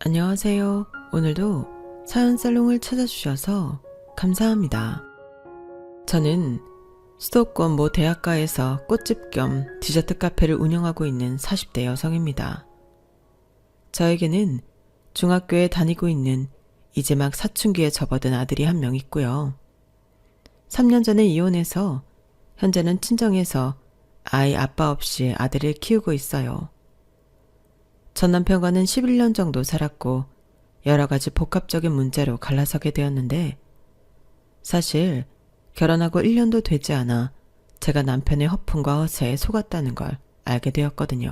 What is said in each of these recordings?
안녕하세요. 오늘도 사연살롱을 찾아주셔서 감사합니다. 저는 수도권 모 대학가에서 꽃집 겸 디저트 카페를 운영하고 있는 40대 여성입니다. 저에게는 중학교에 다니고 있는 이제 막 사춘기에 접어든 아들이 한 명 있고요. 3년 전에 이혼해서 현재는 친정에서 아이 아빠 없이 아들을 키우고 있어요. 전 남편과는 11년 정도 살았고 여러 가지 복합적인 문제로 갈라서게 되었는데 사실 결혼하고 1년도 되지 않아 제가 남편의 허풍과 허세에 속았다는 걸 알게 되었거든요.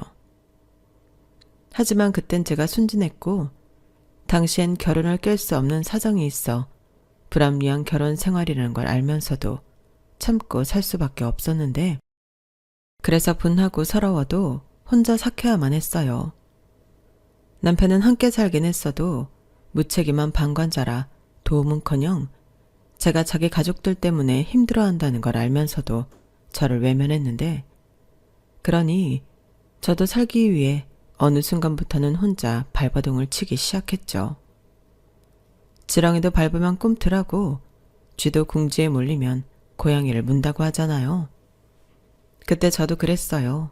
하지만 그땐 제가 순진했고 당시엔 결혼을 깰 수 없는 사정이 있어 불합리한 결혼 생활이라는 걸 알면서도 참고 살 수밖에 없었는데 그래서 분하고 서러워도 혼자 삭혀야만 했어요. 남편은 함께 살긴 했어도 무책임한 방관자라 도움은커녕 제가 자기 가족들 때문에 힘들어한다는 걸 알면서도 저를 외면했는데 그러니 저도 살기 위해 어느 순간부터는 혼자 발버둥을 치기 시작했죠. 지렁이도 밟으면 꿈틀하고 쥐도 궁지에 몰리면 고양이를 문다고 하잖아요. 그때 저도 그랬어요.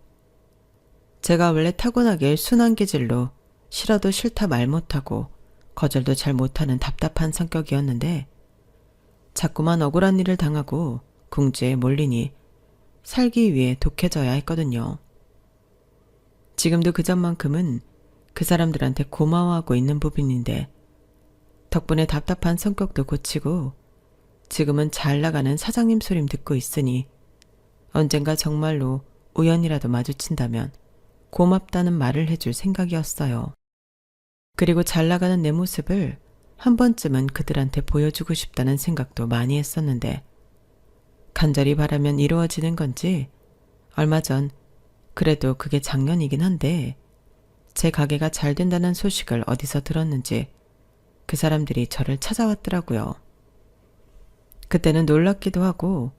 제가 원래 타고나길 순한 기질로 싫어도 싫다 말 못하고 거절도 잘 못하는 답답한 성격이었는데 자꾸만 억울한 일을 당하고 궁지에 몰리니 살기 위해 독해져야 했거든요. 지금도 그 전만큼은 그 사람들한테 고마워하고 있는 부분인데 덕분에 답답한 성격도 고치고 지금은 잘 나가는 사장님 소림 듣고 있으니 언젠가 정말로 우연이라도 마주친다면 고맙다는 말을 해줄 생각이었어요. 그리고 잘 나가는 내 모습을 한 번쯤은 그들한테 보여주고 싶다는 생각도 많이 했었는데 간절히 바라면 이루어지는 건지 얼마 전 그래도 그게 작년이긴 한데 제 가게가 잘 된다는 소식을 어디서 들었는지 그 사람들이 저를 찾아왔더라고요. 그때는 놀랍기도 하고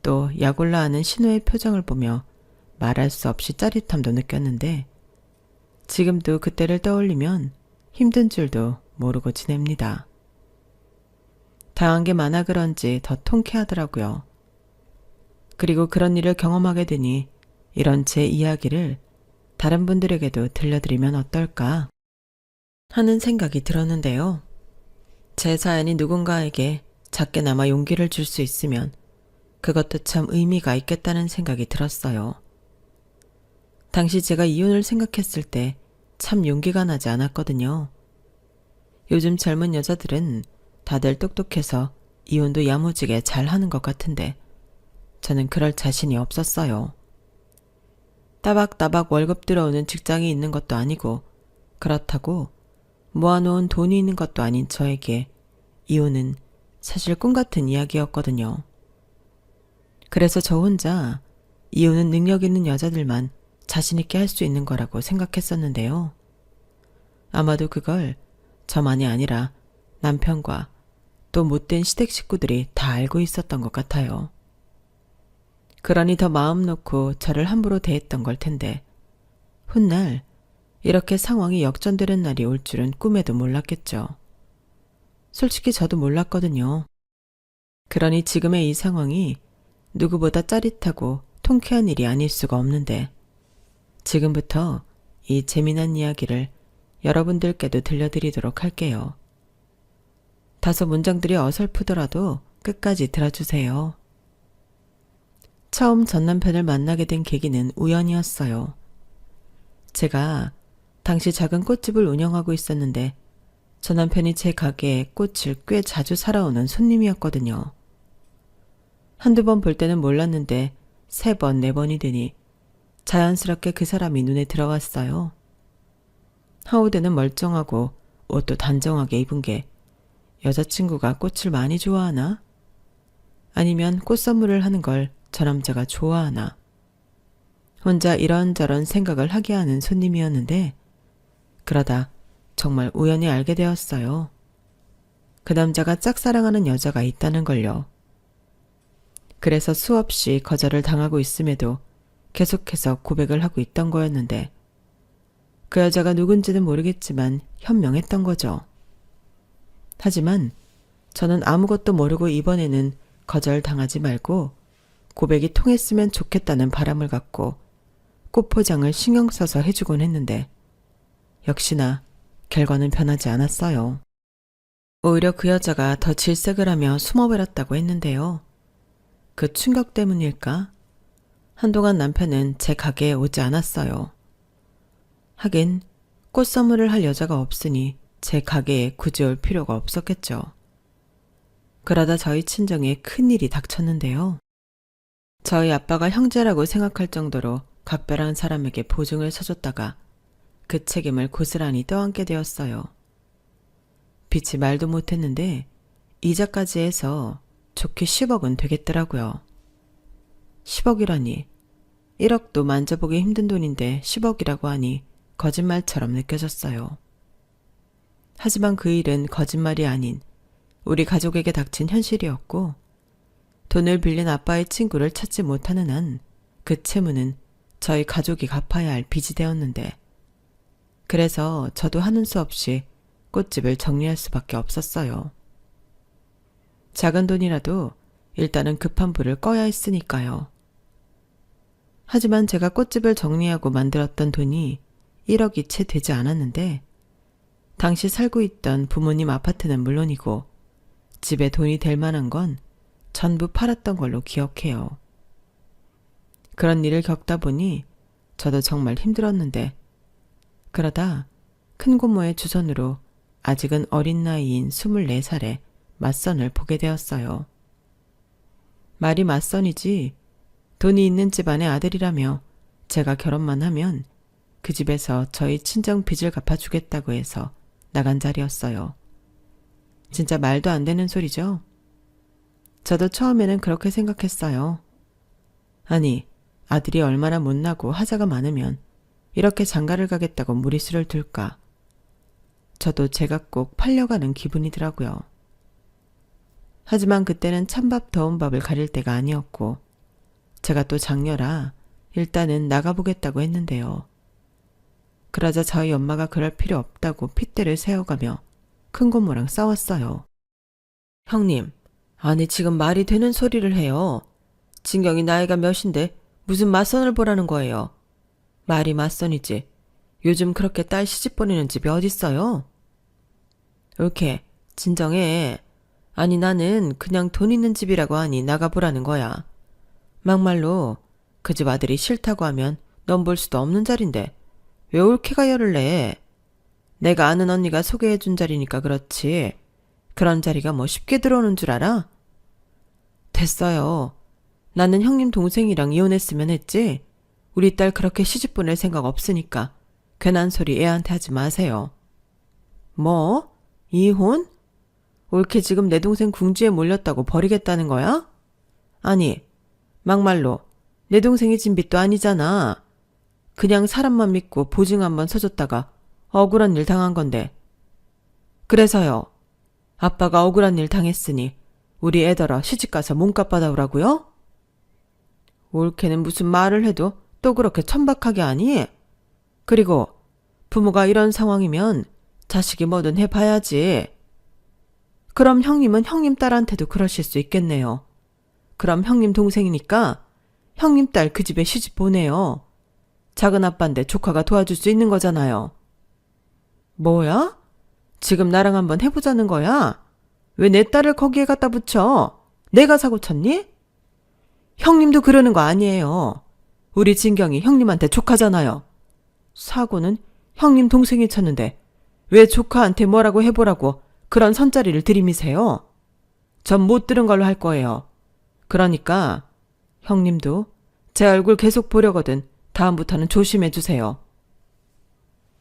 또 약올라 하는 신우의 표정을 보며 말할 수 없이 짜릿함도 느꼈는데 지금도 그때를 떠올리면 힘든 줄도 모르고 지냅니다. 당한 게 많아 그런지 더 통쾌하더라고요. 그리고 그런 일을 경험하게 되니 이런 제 이야기를 다른 분들에게도 들려드리면 어떨까 하는 생각이 들었는데요. 제 사연이 누군가에게 작게나마 용기를 줄 수 있으면 그것도 참 의미가 있겠다는 생각이 들었어요. 당시 제가 이혼을 생각했을 때 참 용기가 나지 않았거든요. 요즘 젊은 여자들은 다들 똑똑해서 이혼도 야무지게 잘하는 것 같은데 저는 그럴 자신이 없었어요. 따박따박 월급 들어오는 직장이 있는 것도 아니고 그렇다고 모아놓은 돈이 있는 것도 아닌 저에게 이혼은 사실 꿈같은 이야기였거든요. 그래서 저 혼자 이혼은 능력 있는 여자들만 자신있게 할 수 있는 거라고 생각했었는데요. 아마도 그걸 저만이 아니라 남편과 또 못된 시댁 식구들이 다 알고 있었던 것 같아요. 그러니 더 마음 놓고 저를 함부로 대했던 걸 텐데 훗날 이렇게 상황이 역전되는 날이 올 줄은 꿈에도 몰랐겠죠. 솔직히 저도 몰랐거든요. 그러니 지금의 이 상황이 누구보다 짜릿하고 통쾌한 일이 아닐 수가 없는데 지금부터 이 재미난 이야기를 여러분들께도 들려드리도록 할게요. 다소 문장들이 어설프더라도 끝까지 들어주세요. 처음 전 남편을 만나게 된 계기는 우연이었어요. 제가 당시 작은 꽃집을 운영하고 있었는데 전 남편이 제 가게에 꽃을 꽤 자주 사러 오는 손님이었거든요. 한두 번 볼 때는 몰랐는데 3번, 4번이 되니 자연스럽게 그 사람이 눈에 들어왔어요. 하우드는 멀쩡하고 옷도 단정하게 입은 게 여자친구가 꽃을 많이 좋아하나? 아니면 꽃 선물을 하는 걸 저 남자가 좋아하나? 혼자 이런저런 생각을 하게 하는 손님이었는데 그러다 정말 우연히 알게 되었어요. 그 남자가 짝사랑하는 여자가 있다는 걸요. 그래서 수없이 거절을 당하고 있음에도 계속해서 고백을 하고 있던 거였는데 그 여자가 누군지는 모르겠지만 현명했던 거죠. 하지만 저는 아무것도 모르고 이번에는 거절당하지 말고 고백이 통했으면 좋겠다는 바람을 갖고 꽃 포장을 신경 써서 해주곤 했는데 역시나 결과는 변하지 않았어요. 오히려 그 여자가 더 질색을 하며 숨어버렸다고 했는데요. 그 충격 때문일까? 한동안 남편은 제 가게에 오지 않았어요. 하긴 꽃 선물을 할 여자가 없으니 제 가게에 굳이 올 필요가 없었겠죠. 그러다 저희 친정에 큰일이 닥쳤는데요. 저희 아빠가 형제라고 생각할 정도로 각별한 사람에게 보증을 서줬다가 그 책임을 고스란히 떠안게 되었어요. 빚이 말도 못했는데 이자까지 해서 좋게 10억은 되겠더라고요. 10억이라니 1억도 만져보기 힘든 돈인데 10억이라고 하니 거짓말처럼 느껴졌어요. 하지만 그 일은 거짓말이 아닌 우리 가족에게 닥친 현실이었고 돈을 빌린 아빠의 친구를 찾지 못하는 한 그 채무는 저희 가족이 갚아야 할 빚이 되었는데 그래서 저도 하는 수 없이 꽃집을 정리할 수밖에 없었어요. 작은 돈이라도 일단은 급한 불을 꺼야 했으니까요. 하지만 제가 꽃집을 정리하고 만들었던 돈이 1억이 채 되지 않았는데 당시 살고 있던 부모님 아파트는 물론이고 집에 돈이 될 만한 건 전부 팔았던 걸로 기억해요. 그런 일을 겪다 보니 저도 정말 힘들었는데 그러다 큰 고모의 주선으로 아직은 어린 나이인 24살에 맞선을 보게 되었어요. 말이 맞선이지 돈이 있는 집안의 아들이라며 제가 결혼만 하면 그 집에서 저희 친정 빚을 갚아주겠다고 해서 나간 자리였어요. 진짜 말도 안 되는 소리죠? 저도 처음에는 그렇게 생각했어요. 아니, 아들이 얼마나 못나고 하자가 많으면 이렇게 장가를 가겠다고 무리수를 둘까? 저도 제가 꼭 팔려가는 기분이더라고요. 하지만 그때는 찬밥 더운 밥을 가릴 때가 아니었고 제가 또 장녀라 일단은 나가보겠다고 했는데요. 그러자 저희 엄마가 그럴 필요 없다고 핏대를 세워가며 큰고모랑 싸웠어요. 형님, 아니 지금 말이 되는 소리를 해요. 진경이 나이가 몇인데 무슨 맞선을 보라는 거예요. 말이 맞선이지. 요즘 그렇게 딸 시집 보내는 집이 어딨어요? 옳게 진정해. 아니 나는 그냥 돈 있는 집이라고 하니 나가보라는 거야. 막말로 그 집 아들이 싫다고 하면 넌 볼 수도 없는 자리인데 왜 옳게가 열을 내? 내가 아는 언니가 소개해준 자리니까 그렇지. 그런 자리가 뭐 쉽게 들어오는 줄 알아? 됐어요. 나는 형님 동생이랑 이혼했으면 했지. 우리 딸 그렇게 시집 보낼 생각 없으니까 괜한 소리 애한테 하지 마세요. 뭐? 이혼? 옳게 지금 내 동생 궁지에 몰렸다고 버리겠다는 거야? 아니, 막말로 내 동생이 진 빚도 아니잖아. 그냥 사람만 믿고 보증 한번 서줬다가 억울한 일 당한 건데. 그래서요. 아빠가 억울한 일 당했으니 우리 애더러 시집가서 몸값 받아오라고요? 옳게는 무슨 말을 해도 또 그렇게 천박하게 하니? 그리고 부모가 이런 상황이면 자식이 뭐든 해봐야지. 그럼 형님은 형님 딸한테도 그러실 수 있겠네요. 그럼 형님 동생이니까 형님 딸 그 집에 시집 보내요. 작은 아빠인데 조카가 도와줄 수 있는 거잖아요. 뭐야? 지금 나랑 한번 해보자는 거야? 왜 내 딸을 거기에 갖다 붙여? 내가 사고 쳤니? 형님도 그러는 거 아니에요. 우리 진경이 형님한테 조카잖아요. 사고는 형님 동생이 쳤는데 왜 조카한테 뭐라고 해보라고 그런 선자리를 들이미세요? 전 못 들은 걸로 할 거예요. 그러니까 형님도 제 얼굴 계속 보려거든 다음부터는 조심해 주세요.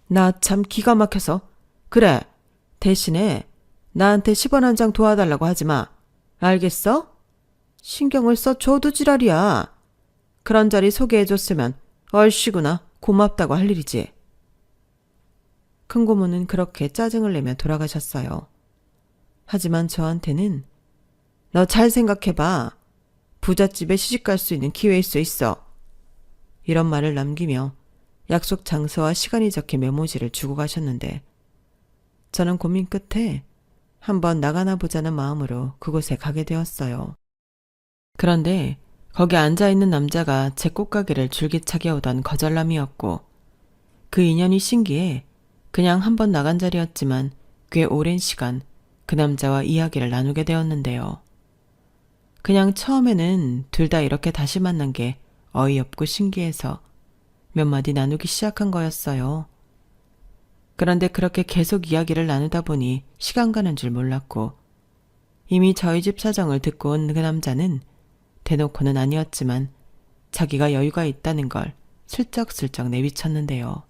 나 참 기가 막혀서. 그래, 대신에 나한테 10원 한 장 도와달라고 하지 마. 알겠어? 신경을 써줘도 지랄이야. 그런 자리 소개해줬으면 얼씨구나 고맙다고 할 일이지. 큰고모는 그렇게 짜증을 내며 돌아가셨어요. 하지만 저한테는 너 잘 생각해봐. 부잣집에 시집갈 수 있는 기회일 수 있어. 이런 말을 남기며 약속 장소와 시간이 적힌 메모지를 주고 가셨는데 저는 고민 끝에 한번 나가나 보자는 마음으로 그곳에 가게 되었어요. 그런데 거기 앉아있는 남자가 제 꽃가게를 줄기차게 오던 거절남이었고 그 인연이 신기해 그냥 한번 나간 자리였지만 꽤 오랜 시간 그 남자와 이야기를 나누게 되었는데요. 그냥 처음에는 둘 다 이렇게 다시 만난 게 어이없고 신기해서 몇 마디 나누기 시작한 거였어요. 그런데 그렇게 계속 이야기를 나누다 보니 시간 가는 줄 몰랐고 이미 저희 집 사정을 듣고 온 그 남자는 대놓고는 아니었지만 자기가 여유가 있다는 걸 슬쩍슬쩍 내비쳤는데요.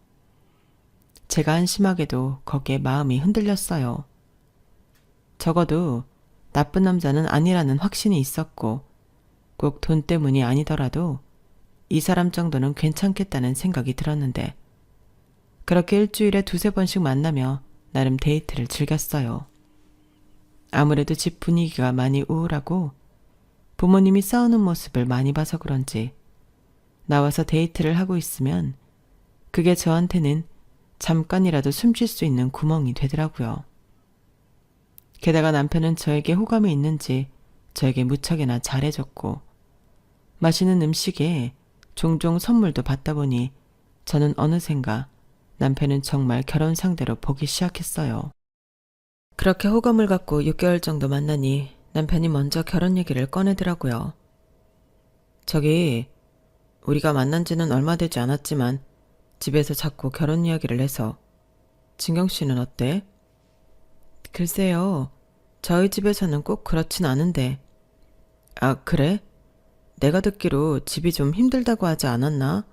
제가 한심하게도 거기에 마음이 흔들렸어요. 적어도 나쁜 남자는 아니라는 확신이 있었고 꼭 돈 때문이 아니더라도 이 사람 정도는 괜찮겠다는 생각이 들었는데 그렇게 일주일에 두세 번씩 만나며 나름 데이트를 즐겼어요. 아무래도 집 분위기가 많이 우울하고 부모님이 싸우는 모습을 많이 봐서 그런지 나와서 데이트를 하고 있으면 그게 저한테는 잠깐이라도 숨 쉴 수 있는 구멍이 되더라고요. 게다가 남편은 저에게 호감이 있는지 저에게 무척이나 잘해줬고 맛있는 음식에 종종 선물도 받다 보니 저는 어느샌가 남편은 정말 결혼 상대로 보기 시작했어요. 그렇게 호감을 갖고 6개월 정도 만나니 남편이 먼저 결혼 얘기를 꺼내더라고요. 저기 우리가 만난 지는 얼마 되지 않았지만 집에서 자꾸 결혼 이야기를 해서 진경 씨는 어때? 글쎄요. 저희 집에서는 꼭 그렇진 않은데. 아, 그래? 내가 듣기로 집이 좀 힘들다고 하지 않았나?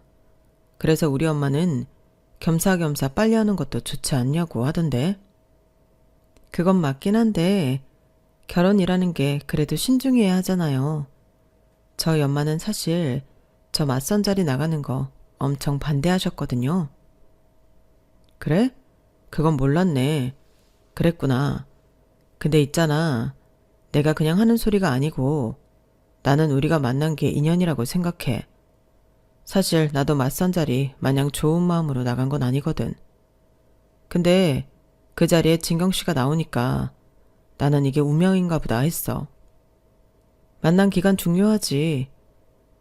그래서 우리 엄마는 겸사겸사 빨리 하는 것도 좋지 않냐고 하던데. 그건 맞긴 한데 결혼이라는 게 그래도 신중해야 하잖아요. 저희 엄마는 사실 저 맞선 자리 나가는 거 엄청 반대하셨거든요. 그래? 그건 몰랐네. 그랬구나. 근데 있잖아. 내가 그냥 하는 소리가 아니고 나는 우리가 만난 게 인연이라고 생각해. 사실 나도 맞선 자리 마냥 좋은 마음으로 나간 건 아니거든. 근데 그 자리에 진경 씨가 나오니까 나는 이게 운명인가 보다 했어. 만난 기간 중요하지.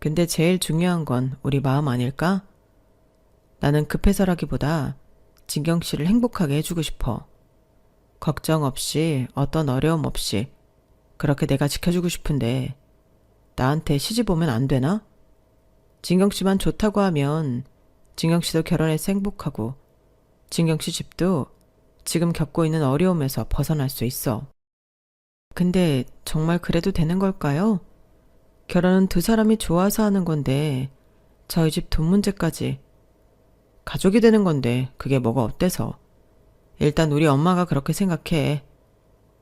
근데 제일 중요한 건 우리 마음 아닐까? 나는 급해서라기보다 진경 씨를 행복하게 해주고 싶어. 걱정 없이 어떤 어려움 없이 그렇게 내가 지켜주고 싶은데 나한테 시집 오면 안 되나? 진경 씨만 좋다고 하면 진경 씨도 결혼해서 행복하고 진경 씨 집도 지금 겪고 있는 어려움에서 벗어날 수 있어. 근데 정말 그래도 되는 걸까요? 결혼은 두 사람이 좋아서 하는 건데 저희 집 돈 문제까지. 가족이 되는 건데 그게 뭐가 어때서. 일단 우리 엄마가 그렇게 생각해.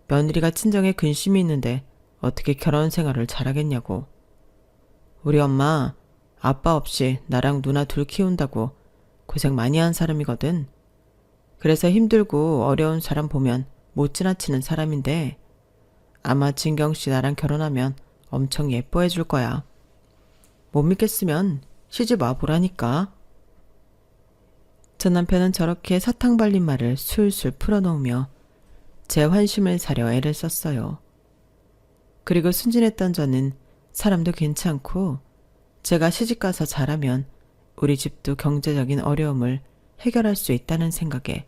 며느리가 친정에 근심이 있는데 어떻게 결혼 생활을 잘하겠냐고. 우리 엄마 아빠 없이 나랑 누나 둘 키운다고 고생 많이 한 사람이거든. 그래서 힘들고 어려운 사람 보면 못 지나치는 사람인데 아마 진경 씨 나랑 결혼하면 엄청 예뻐해 줄 거야. 못 믿겠으면 시집 와보라니까. 전 남편은 저렇게 사탕 발린 말을 술술 풀어놓으며 제 환심을 사려 애를 썼어요. 그리고 순진했던 저는 사람도 괜찮고 제가 시집가서 잘하면 우리 집도 경제적인 어려움을 해결할 수 있다는 생각에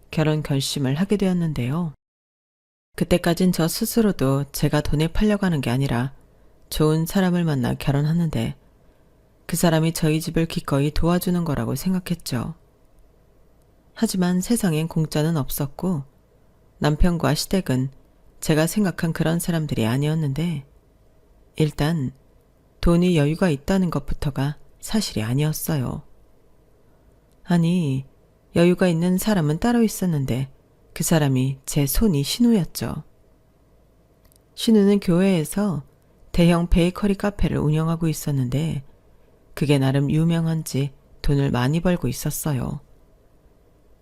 결혼 결심을 하게 되었는데요. 그때까진 저 스스로도 제가 돈에 팔려가는 게 아니라 좋은 사람을 만나 결혼하는데 그 사람이 저희 집을 기꺼이 도와주는 거라고 생각했죠. 하지만 세상엔 공짜는 없었고 남편과 시댁은 제가 생각한 그런 사람들이 아니었는데 일단 돈이 여유가 있다는 것부터가 사실이 아니었어요. 아니, 여유가 있는 사람은 따로 있었는데 그 사람이 제 손이 신우였죠. 신우는 교회에서 대형 베이커리 카페를 운영하고 있었는데 그게 나름 유명한지 돈을 많이 벌고 있었어요.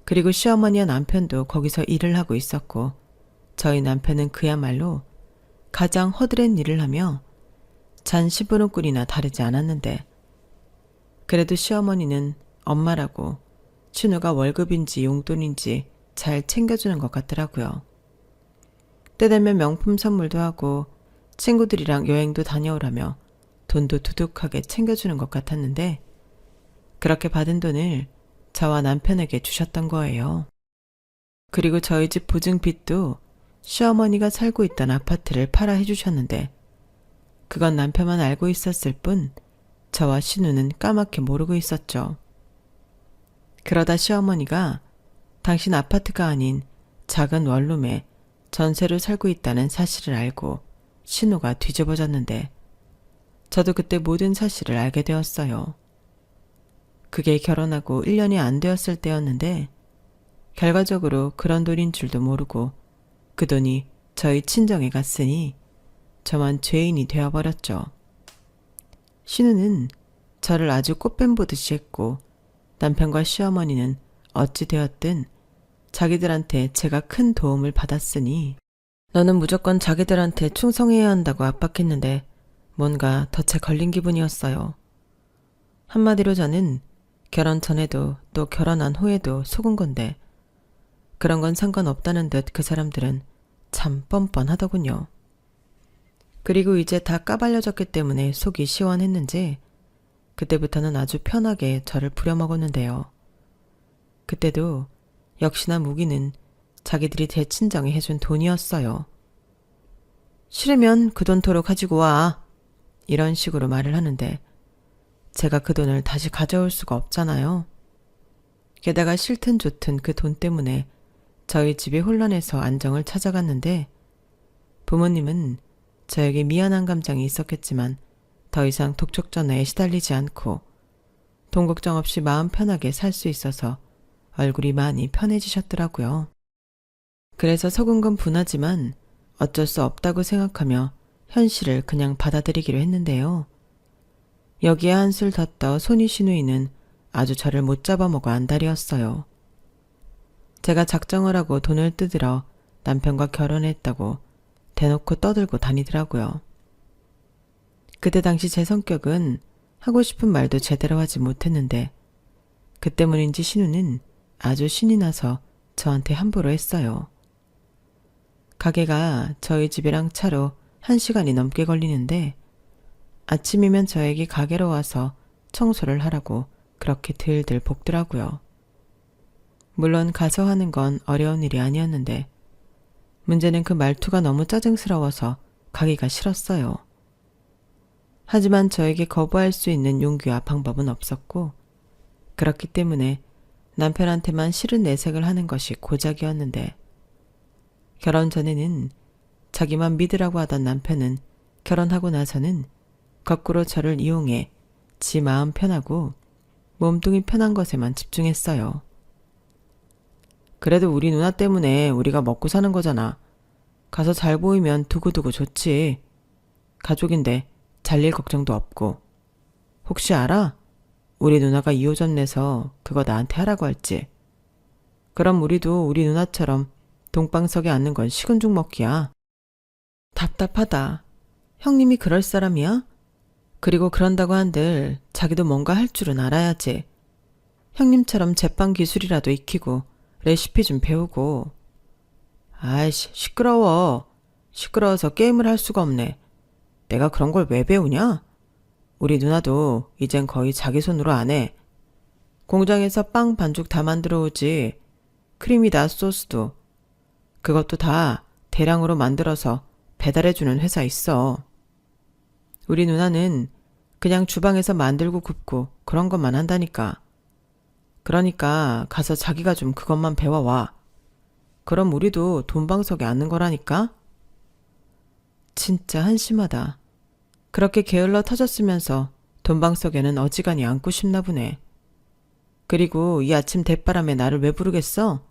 그리고 시어머니와 남편도 거기서 일을 하고 있었고 저희 남편은 그야말로 가장 허드렛 일을 하며 잔 10원꼴이나 다르지 않았는데 그래도 시어머니는 엄마라고 신우가 월급인지 용돈인지 잘 챙겨주는 것 같더라고요. 때 되면 명품 선물도 하고 친구들이랑 여행도 다녀오라며 돈도 두둑하게 챙겨주는 것 같았는데 그렇게 받은 돈을 저와 남편에게 주셨던 거예요. 그리고 저희 집 보증빚도 시어머니가 살고 있던 아파트를 팔아 해주셨는데 그건 남편만 알고 있었을 뿐 저와 신우는 까맣게 모르고 있었죠. 그러다 시어머니가 당신 아파트가 아닌 작은 원룸에 전세로 살고 있다는 사실을 알고 신우가 뒤집어졌는데 저도 그때 모든 사실을 알게 되었어요. 그게 결혼하고 1년이 안 되었을 때였는데 결과적으로 그런 돈인 줄도 모르고 그 돈이 저희 친정에 갔으니 저만 죄인이 되어버렸죠. 신우는 저를 아주 꽃뱀 보듯이 했고 남편과 시어머니는 어찌 되었든 자기들한테 제가 큰 도움을 받았으니 너는 무조건 자기들한테 충성해야 한다고 압박했는데 뭔가 덫에 걸린 기분이었어요. 한마디로 저는 결혼 전에도 또 결혼한 후에도 속은 건데 그런 건 상관없다는 듯 그 사람들은 참 뻔뻔하더군요. 그리고 이제 다 까발려졌기 때문에 속이 시원했는지 그때부터는 아주 편하게 저를 부려먹었는데요. 그때도 역시나 무기는 자기들이 대친정에 해준 돈이었어요. 싫으면 그 돈 도로 가지고 와. 이런 식으로 말을 하는데 제가 그 돈을 다시 가져올 수가 없잖아요. 게다가 싫든 좋든 그 돈 때문에 저희 집이 혼란해서 안정을 찾아갔는데 부모님은 저에게 미안한 감정이 있었겠지만 더 이상 독촉전화에 시달리지 않고 돈 걱정 없이 마음 편하게 살 수 있어서 얼굴이 많이 편해지셨더라고요. 그래서 속은 건 분하지만 어쩔 수 없다고 생각하며 현실을 그냥 받아들이기로 했는데요. 여기에 한술 덧더 손이 시누이는 아주 저를 못 잡아먹어 안달이었어요. 제가 작정을 하고 돈을 뜯으러 남편과 결혼했다고 대놓고 떠들고 다니더라고요. 그때 당시 제 성격은 하고 싶은 말도 제대로 하지 못했는데 그 때문인지 신우는 아주 신이 나서 저한테 함부로 했어요. 가게가 저희 집이랑 차로 1시간이 넘게 걸리는데 아침이면 저에게 가게로 와서 청소를 하라고 그렇게 들들 볶더라고요. 물론 가서 하는 건 어려운 일이 아니었는데 문제는 그 말투가 너무 짜증스러워서 가기가 싫었어요. 하지만 저에게 거부할 수 있는 용기와 방법은 없었고 그렇기 때문에 남편한테만 싫은 내색을 하는 것이 고작이었는데 결혼 전에는 자기만 믿으라고 하던 남편은 결혼하고 나서는 거꾸로 저를 이용해 지 마음 편하고 몸뚱이 편한 것에만 집중했어요. 그래도 우리 누나 때문에 우리가 먹고 사는 거잖아. 가서 잘 보이면 두고두고 좋지. 가족인데 잘릴 걱정도 없고. 혹시 알아? 우리 누나가 2호점 내서 그거 나한테 하라고 할지. 그럼 우리도 우리 누나처럼 동방석에 앉는 건 식은 죽 먹기야. 답답하다. 형님이 그럴 사람이야? 그리고 그런다고 한들 자기도 뭔가 할 줄은 알아야지. 형님처럼 제빵 기술이라도 익히고 레시피 좀 배우고. 아이씨, 시끄러워. 시끄러워서 게임을 할 수가 없네. 내가 그런 걸 왜 배우냐? 우리 누나도 이젠 거의 자기 손으로 안 해. 공장에서 빵 반죽 다 만들어 오지. 크림이다 소스도. 그것도 다 대량으로 만들어서 배달해주는 회사 있어. 우리 누나는 그냥 주방에서 만들고 굽고 그런 것만 한다니까. 그러니까 가서 자기가 좀 그것만 배워와. 그럼 우리도 돈방석에 앉는 거라니까? 진짜 한심하다. 그렇게 게을러 터졌으면서 돈방석에는 어지간히 앉고 싶나 보네. 그리고 이 아침 대바람에 나를 왜 부르겠어?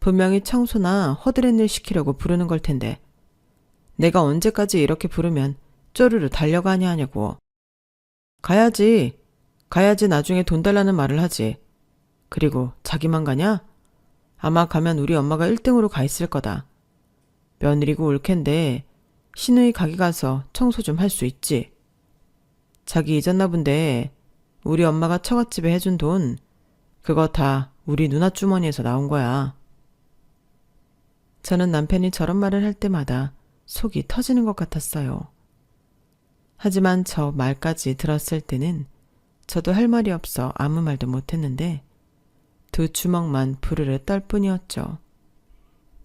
분명히 청소나 허드렛 일 시키려고 부르는 걸 텐데 내가 언제까지 이렇게 부르면 쪼르르 달려가냐 하냐고. 가야지. 가야지 나중에 돈 달라는 말을 하지. 그리고 자기만 가냐? 아마 가면 우리 엄마가 1등으로 가 있을 거다. 며느리고 올 텐데 시누이 가게 가서 청소 좀 할 수 있지. 자기 잊었나 본데 우리 엄마가 처갓집에 해준 돈 그거 다 우리 누나 주머니에서 나온 거야. 저는 남편이 저런 말을 할 때마다 속이 터지는 것 같았어요. 하지만 저 말까지 들었을 때는 저도 할 말이 없어 아무 말도 못했는데 두 주먹만 부르르 떨 뿐이었죠.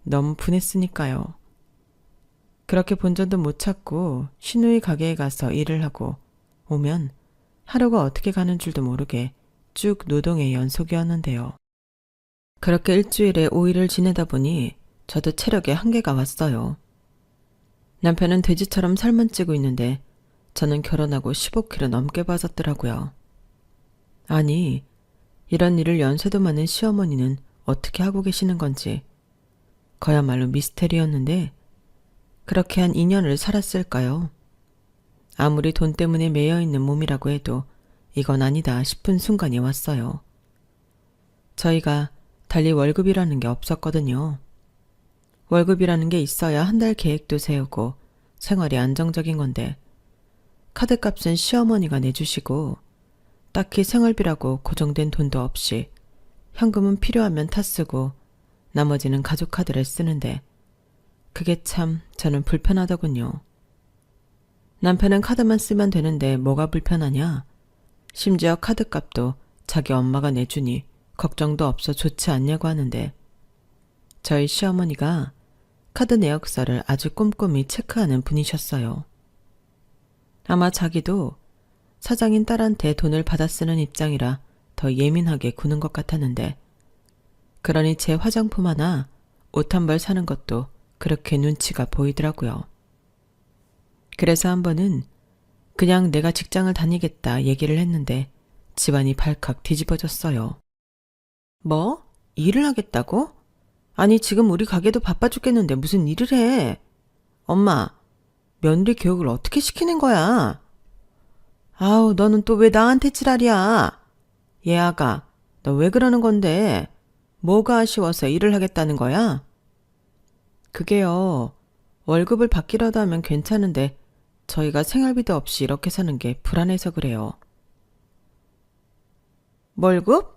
너무 분했으니까요. 그렇게 본전도 못 찾고 시누이 가게에 가서 일을 하고 오면 하루가 어떻게 가는 줄도 모르게 쭉 노동의 연속이었는데요. 그렇게 일주일에 5일을 지내다 보니 저도 체력에 한계가 왔어요. 남편은 돼지처럼 살만 찌고 있는데 저는 결혼하고 15kg 넘게 빠졌더라고요. 아니, 이런 일을 연세도 많은 시어머니는 어떻게 하고 계시는 건지 그야말로 미스테리였는데 그렇게 한 2년을 살았을까요? 아무리 돈 때문에 매여있는 몸이라고 해도 이건 아니다 싶은 순간이 왔어요. 저희가 달리 월급이라는 게 없었거든요. 월급이라는 게 있어야 한 달 계획도 세우고 생활이 안정적인 건데 카드값은 시어머니가 내주시고 딱히 생활비라고 고정된 돈도 없이 현금은 필요하면 타 쓰고 나머지는 가족 카드를 쓰는데 그게 참 저는 불편하더군요. 남편은 카드만 쓰면 되는데 뭐가 불편하냐? 심지어 카드값도 자기 엄마가 내주니 걱정도 없어 좋지 않냐고 하는데 저희 시어머니가 카드 내역서를 아주 꼼꼼히 체크하는 분이셨어요. 아마 자기도 사장인 딸한테 돈을 받아 쓰는 입장이라 더 예민하게 구는 것 같았는데 그러니 제 화장품 하나, 옷 한 벌 사는 것도 그렇게 눈치가 보이더라고요. 그래서 한 번은 그냥 내가 직장을 다니겠다 얘기를 했는데 집안이 발칵 뒤집어졌어요. 뭐? 일을 하겠다고? 아니 지금 우리 가게도 바빠 죽겠는데 무슨 일을 해? 엄마, 며느리 교육을 어떻게 시키는 거야? 아우, 너는 또 왜 나한테 지랄이야? 얘 아가, 너 왜 그러는 건데? 뭐가 아쉬워서 일을 하겠다는 거야? 그게요, 월급을 받기라도 하면 괜찮은데 저희가 생활비도 없이 이렇게 사는 게 불안해서 그래요. 월급?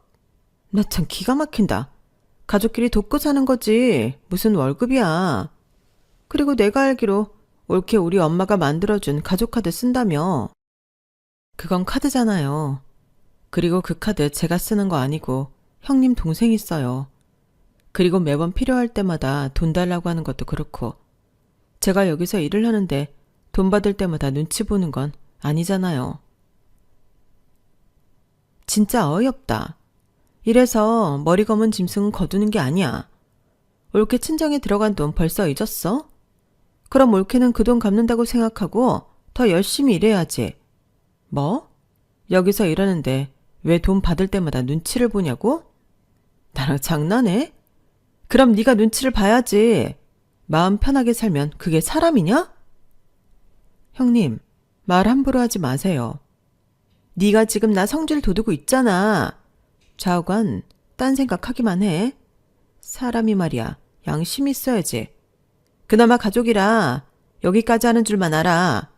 나 참 기가 막힌다. 가족끼리 돕고 사는 거지 무슨 월급이야. 그리고 내가 알기로 올케 우리 엄마가 만들어준 가족카드 쓴다며. 그건 카드잖아요. 그리고 그 카드 제가 쓰는 거 아니고 형님 동생이 써요. 그리고 매번 필요할 때마다 돈 달라고 하는 것도 그렇고 제가 여기서 일을 하는데 돈 받을 때마다 눈치 보는 건 아니잖아요. 진짜 어이없다. 이래서 머리 검은 짐승은 거두는 게 아니야. 올케 친정에 들어간 돈 벌써 잊었어? 그럼 올케는 그 돈 갚는다고 생각하고 더 열심히 일해야지. 뭐? 여기서 일하는데 왜 돈 받을 때마다 눈치를 보냐고? 나랑 장난해? 그럼 네가 눈치를 봐야지. 마음 편하게 살면 그게 사람이냐? 형님, 말 함부로 하지 마세요. 네가 지금 나 성질 돋우고 있잖아. 좌우간 딴 생각하기만 해. 사람이 말이야, 양심 있어야지. 그나마 가족이라 여기까지 하는 줄만 알아.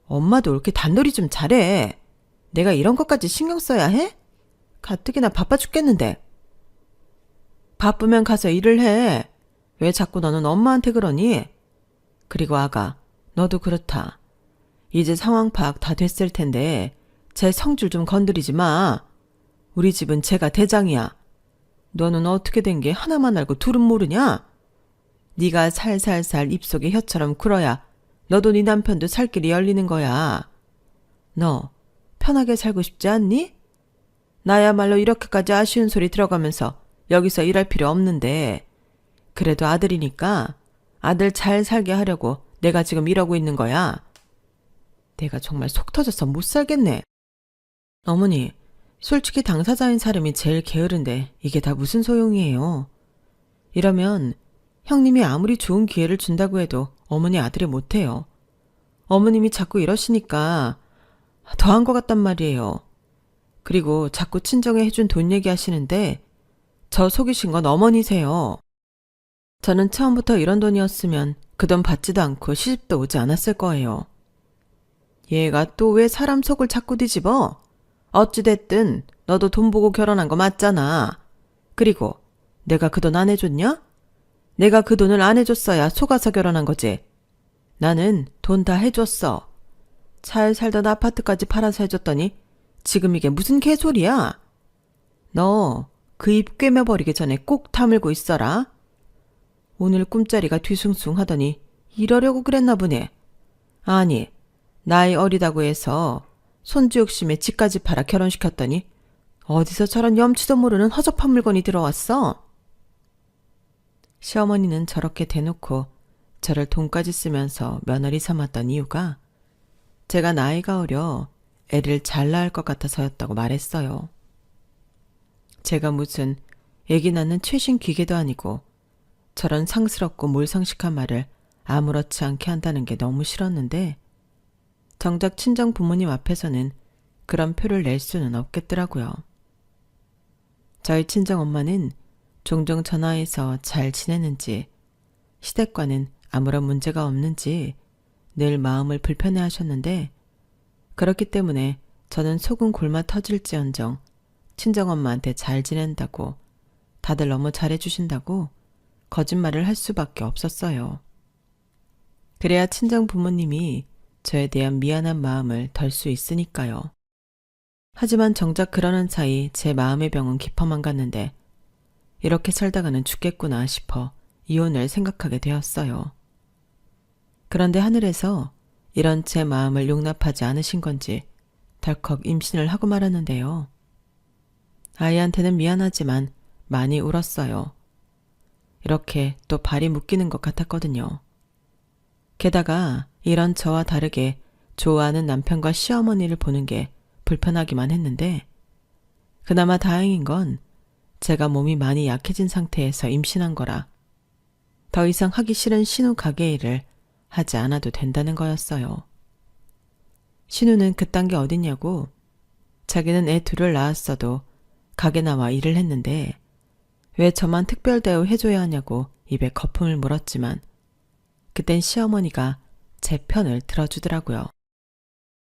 엄마도 이렇게 단놀이 좀 잘해. 내가 이런 것까지 신경 써야 해? 가뜩이나 바빠 죽겠는데. 바쁘면 가서 일을 해. 왜 자꾸 너는 엄마한테 그러니? 그리고 아가, 너도 그렇다. 이제 상황 파악 다 됐을 텐데 제 성질 좀 건드리지 마. 우리 집은 제가 대장이야. 너는 어떻게 된 게 하나만 알고 둘은 모르냐? 네가 살살살 입속에 혀처럼 굴어야 너도 네 남편도 살 길이 열리는 거야. 너 편하게 살고 싶지 않니? 나야말로 이렇게까지 아쉬운 소리 들어가면서 여기서 일할 필요 없는데 그래도 아들이니까 아들 잘 살게 하려고 내가 지금 이러고 있는 거야. 내가 정말 속 터져서 못 살겠네. 어머니, 솔직히 당사자인 사람이 제일 게으른데 이게 다 무슨 소용이에요. 이러면 형님이 아무리 좋은 기회를 준다고 해도 어머니 아들이 못해요. 어머님이 자꾸 이러시니까 더한 것 같단 말이에요. 그리고 자꾸 친정에 해준 돈 얘기하시는데 저 속이신 건 어머니세요. 저는 처음부터 이런 돈이었으면 그 돈 받지도 않고 시집도 오지 않았을 거예요. 얘가 또 왜 사람 속을 자꾸 뒤집어? 어찌됐든 너도 돈 보고 결혼한 거 맞잖아. 그리고 내가 그 돈 안 해줬냐? 내가 그 돈을 안 해줬어야 속아서 결혼한 거지. 나는 돈 다 해줬어. 잘 살던 아파트까지 팔아서 해줬더니 지금 이게 무슨 개소리야? 너 그 입 꿰매버리기 전에 꼭 다물고 있어라. 오늘 꿈자리가 뒤숭숭 하더니 이러려고 그랬나 보네. 아니, 나이 어리다고 해서 손주 욕심에 집까지 팔아 결혼시켰더니 어디서 저런 염치도 모르는 허접한 물건이 들어왔어? 시어머니는 저렇게 대놓고 저를 돈까지 쓰면서 며느리 삼았던 이유가 제가 나이가 어려 애를 잘 낳을 것 같아서였다고 말했어요. 제가 무슨 애기 낳는 최신 기계도 아니고 저런 상스럽고 몰상식한 말을 아무렇지 않게 한다는 게 너무 싫었는데 정작 친정 부모님 앞에서는 그런 표를 낼 수는 없겠더라고요. 저희 친정엄마는 종종 전화해서 잘 지내는지 시댁과는 아무런 문제가 없는지 늘 마음을 불편해 하셨는데 그렇기 때문에 저는 속은 골마 터질지언정 친정엄마한테 잘 지낸다고 다들 너무 잘해주신다고 거짓말을 할 수밖에 없었어요. 그래야 친정 부모님이 저에 대한 미안한 마음을 덜 수 있으니까요. 하지만 정작 그러는 사이 제 마음의 병은 깊어만 갔는데 이렇게 살다가는 죽겠구나 싶어 이혼을 생각하게 되었어요. 그런데 하늘에서 이런 제 마음을 용납하지 않으신 건지 덜컥 임신을 하고 말았는데요. 아이한테는 미안하지만 많이 울었어요. 이렇게 또 발이 묶이는 것 같았거든요. 게다가 이런 저와 다르게 좋아하는 남편과 시어머니를 보는 게 불편하기만 했는데 그나마 다행인 건 제가 몸이 많이 약해진 상태에서 임신한 거라 더 이상 하기 싫은 신우 가게 일을 하지 않아도 된다는 거였어요. 신우는 그딴 게 어딨냐고 자기는 애 둘을 낳았어도 가게 나와 일을 했는데 왜 저만 특별 대우 해줘야 하냐고 입에 거품을 물었지만 그땐 시어머니가 제 편을 들어주더라고요.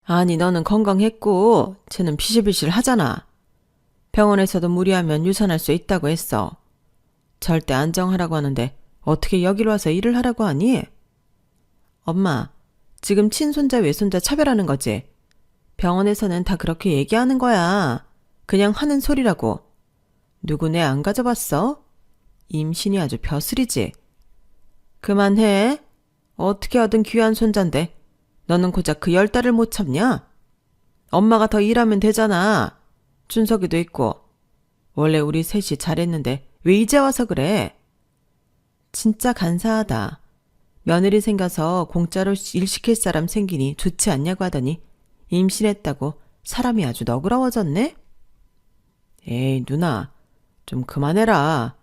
아니 너는 건강했고 쟤는 비실비실 하잖아. 병원에서도 무리하면 유산할 수 있다고 했어. 절대 안정하라고 하는데 어떻게 여기로 와서 일을 하라고 하니? 엄마, 지금 친손자 외손자 차별하는 거지? 병원에서는 다 그렇게 얘기하는 거야. 그냥 하는 소리라고. 누구네 안 가져봤어? 임신이 아주 벼슬이지. 그만해. 어떻게 얻은 귀한 손잔데 너는 고작 그 10달을 못 참냐? 엄마가 더 일하면 되잖아. 준석이도 있고. 원래 우리 셋이 잘했는데 왜 이제 와서 그래? 진짜 간사하다. 며느리 생겨서 공짜로 일 시킬 사람 생기니 좋지 않냐고 하더니 임신했다고 사람이 아주 너그러워졌네? 에이 누나 좀 그만해라.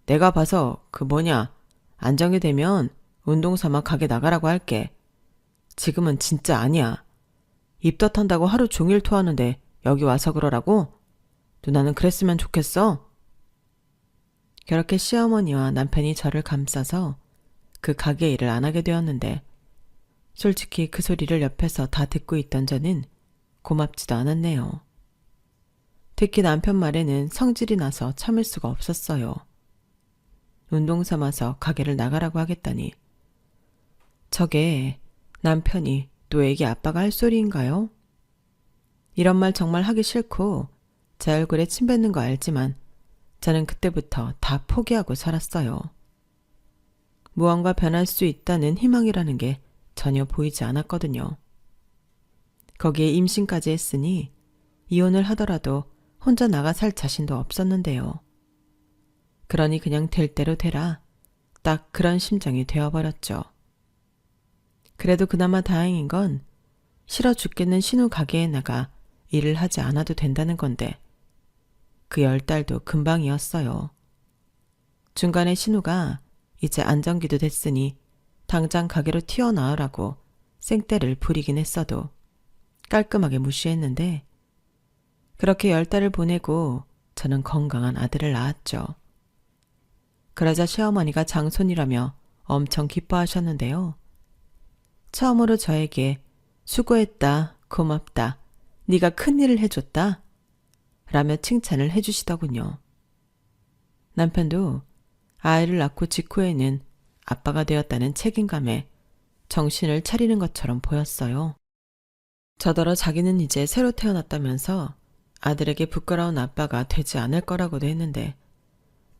내가 봐서 안정이 되면 운동 삼아 가게 나가라고 할게. 지금은 진짜 아니야. 입덧한다고 하루 종일 토하는데 여기 와서 그러라고? 누나는 그랬으면 좋겠어? 그렇게 시어머니와 남편이 저를 감싸서 그 가게 일을 안 하게 되었는데 솔직히 그 소리를 옆에서 다 듣고 있던 저는 고맙지도 않았네요. 특히 남편 말에는 성질이 나서 참을 수가 없었어요. 운동 삼아서 가게를 나가라고 하겠다니. 저게 남편이 또 애기 아빠가 할 소리인가요? 이런 말 정말 하기 싫고 제 얼굴에 침 뱉는 거 알지만 저는 그때부터 다 포기하고 살았어요. 무언가 변할 수 있다는 희망이라는 게 전혀 보이지 않았거든요. 거기에 임신까지 했으니 이혼을 하더라도 혼자 나가 살 자신도 없었는데요. 그러니 그냥 될 대로 되라. 딱 그런 심정이 되어버렸죠. 그래도 그나마 다행인 건 싫어 죽겠는 신우 가게에 나가 일을 하지 않아도 된다는 건데 그 10달도 금방이었어요. 중간에 신우가 이제 안정기도 됐으니 당장 가게로 튀어나오라고 생떼를 부리긴 했어도 깔끔하게 무시했는데 그렇게 10달을 보내고 저는 건강한 아들을 낳았죠. 그러자 시어머니가 장손이라며 엄청 기뻐하셨는데요. 처음으로 저에게 수고했다, 고맙다, 네가 큰일을 해줬다. 라며 칭찬을 해주시더군요. 남편도 아이를 낳고 직후에는 아빠가 되었다는 책임감에 정신을 차리는 것처럼 보였어요. 저더러 자기는 이제 새로 태어났다면서 아들에게 부끄러운 아빠가 되지 않을 거라고도 했는데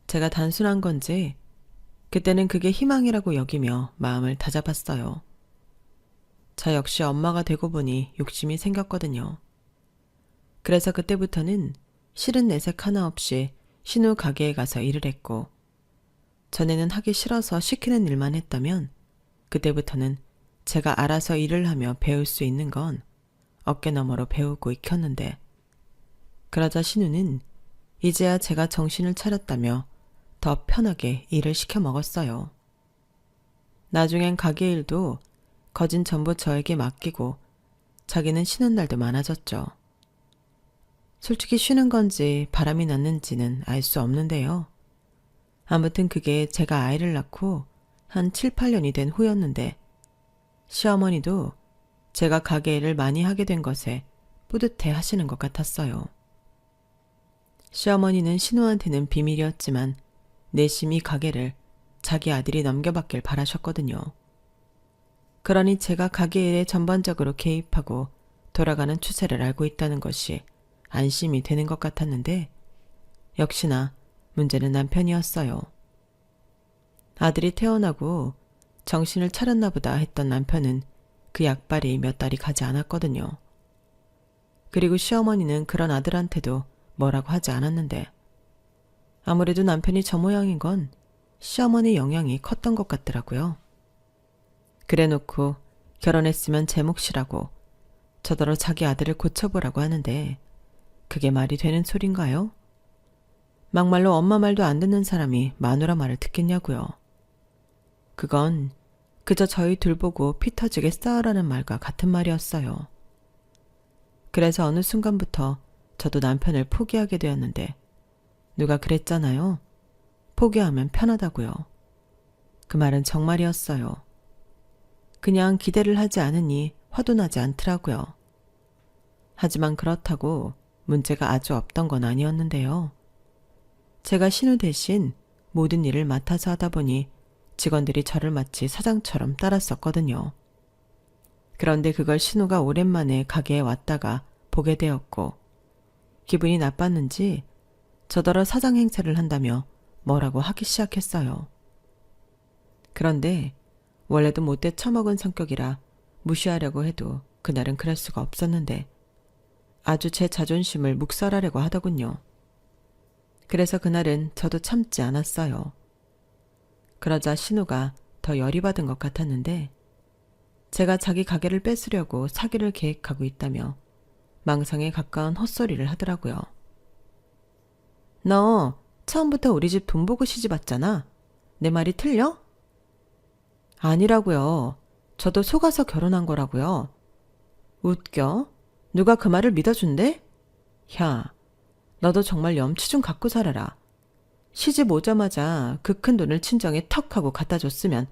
제가 단순한 건지 그때는 그게 희망이라고 여기며 마음을 다잡았어요. 저 역시 엄마가 되고 보니 욕심이 생겼거든요. 그래서 그때부터는 싫은 내색 하나 없이 신우 가게에 가서 일을 했고 전에는 하기 싫어서 시키는 일만 했다면 그때부터는 제가 알아서 일을 하며 배울 수 있는 건 어깨너머로 배우고 익혔는데 그러자 신우는 이제야 제가 정신을 차렸다며 더 편하게 일을 시켜 먹었어요. 나중엔 가게 일도 거진 전부 저에게 맡기고 자기는 쉬는 날도 많아졌죠. 솔직히 쉬는 건지 바람이 났는지는 알 수 없는데요. 아무튼 그게 제가 아이를 낳고 한 7, 8년이 된 후였는데 시어머니도 제가 가게 일을 많이 하게 된 것에 뿌듯해 하시는 것 같았어요. 시어머니는 신우한테는 비밀이었지만 내심 이 가게를 자기 아들이 넘겨받길 바라셨거든요. 그러니 제가 가게 일에 전반적으로 개입하고 돌아가는 추세를 알고 있다는 것이 안심이 되는 것 같았는데 역시나 문제는 남편이었어요. 아들이 태어나고 정신을 차렸나 보다 했던 남편은 그 약발이 몇 달이 가지 않았거든요. 그리고 시어머니는 그런 아들한테도 뭐라고 하지 않았는데 아무래도 남편이 저 모양인 건 시어머니 영향이 컸던 것 같더라고요. 그래놓고 결혼했으면 제 몫이라고 저더러 자기 아들을 고쳐보라고 하는데 그게 말이 되는 소린가요? 막말로 엄마 말도 안 듣는 사람이 마누라 말을 듣겠냐고요. 그건 그저 저희 둘 보고 피 터지게 싸우라는 말과 같은 말이었어요. 그래서 어느 순간부터 저도 남편을 포기하게 되었는데 누가 그랬잖아요. 포기하면 편하다고요. 그 말은 정말이었어요. 그냥 기대를 하지 않으니 화도 나지 않더라고요. 하지만 그렇다고 문제가 아주 없던 건 아니었는데요. 제가 신우 대신 모든 일을 맡아서 하다 보니 직원들이 저를 마치 사장처럼 따랐었거든요. 그런데 그걸 신우가 오랜만에 가게에 왔다가 보게 되었고 기분이 나빴는지 저더러 사장 행세를 한다며 뭐라고 하기 시작했어요. 그런데 원래도 못돼 처먹은 성격이라 무시하려고 해도 그날은 그럴 수가 없었는데 아주 제 자존심을 묵살하려고 하더군요. 그래서 그날은 저도 참지 않았어요. 그러자 신우가 더 열이 받은 것 같았는데 제가 자기 가게를 뺏으려고 사기를 계획하고 있다며 망상에 가까운 헛소리를 하더라고요. 너 처음부터 우리 집 돈 보고 시집 왔잖아. 내 말이 틀려? 아니라고요. 저도 속아서 결혼한 거라고요. 웃겨? 누가 그 말을 믿어준대? 야, 너도 정말 염치 좀 갖고 살아라. 시집 오자마자 그 큰 돈을 친정에 턱 하고 갖다 줬으면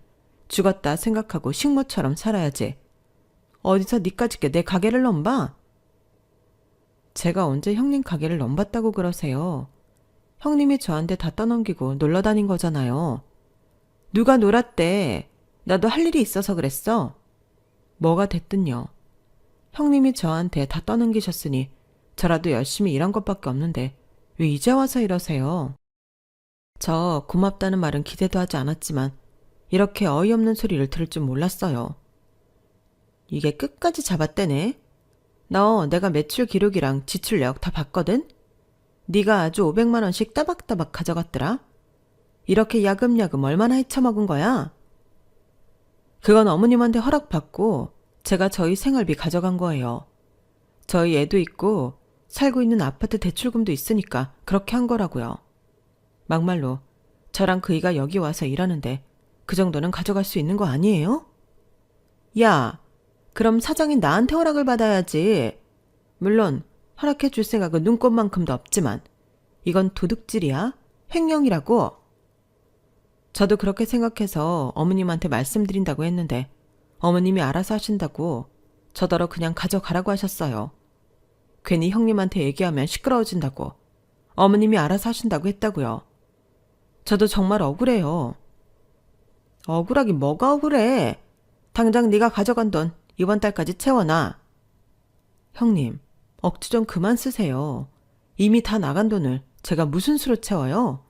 죽었다 생각하고 식모처럼 살아야지. 어디서 니까짓 게 내 가게를 넘봐? 제가 언제 형님 가게를 넘봤다고 그러세요. 형님이 저한테 다 떠넘기고 놀러 다닌 거잖아요. 누가 놀았대. 나도 할 일이 있어서 그랬어. 뭐가 됐든요. 형님이 저한테 다 떠넘기셨으니 저라도 열심히 일한 것밖에 없는데 왜 이제 와서 이러세요? 저 고맙다는 말은 기대도 하지 않았지만 이렇게 어이없는 소리를 들을 줄 몰랐어요. 이게 끝까지 잡았대네. 너 내가 매출 기록이랑 지출 내역 다 봤거든? 네가 아주 500만 원씩 따박따박 가져갔더라. 이렇게 야금야금 얼마나 헤쳐먹은 거야? 그건 어머님한테 허락받고 제가 저희 생활비 가져간 거예요. 저희 애도 있고 살고 있는 아파트 대출금도 있으니까 그렇게 한 거라고요. 막말로 저랑 그이가 여기 와서 일하는데 그 정도는 가져갈 수 있는 거 아니에요? 야, 그럼 사장이 나한테 허락을 받아야지. 물론 허락해 줄 생각은 눈꼽만큼도 없지만 이건 도둑질이야. 횡령이라고. 저도 그렇게 생각해서 어머님한테 말씀드린다고 했는데 어머님이 알아서 하신다고 저더러 그냥 가져가라고 하셨어요. 괜히 형님한테 얘기하면 시끄러워진다고. 어머님이 알아서 하신다고 했다고요. 저도 정말 억울해요. 억울하긴 뭐가 억울해. 당장 네가 가져간 돈 이번 달까지 채워놔. 형님, 억지 좀 그만 쓰세요. 이미 다 나간 돈을 제가 무슨 수로 채워요?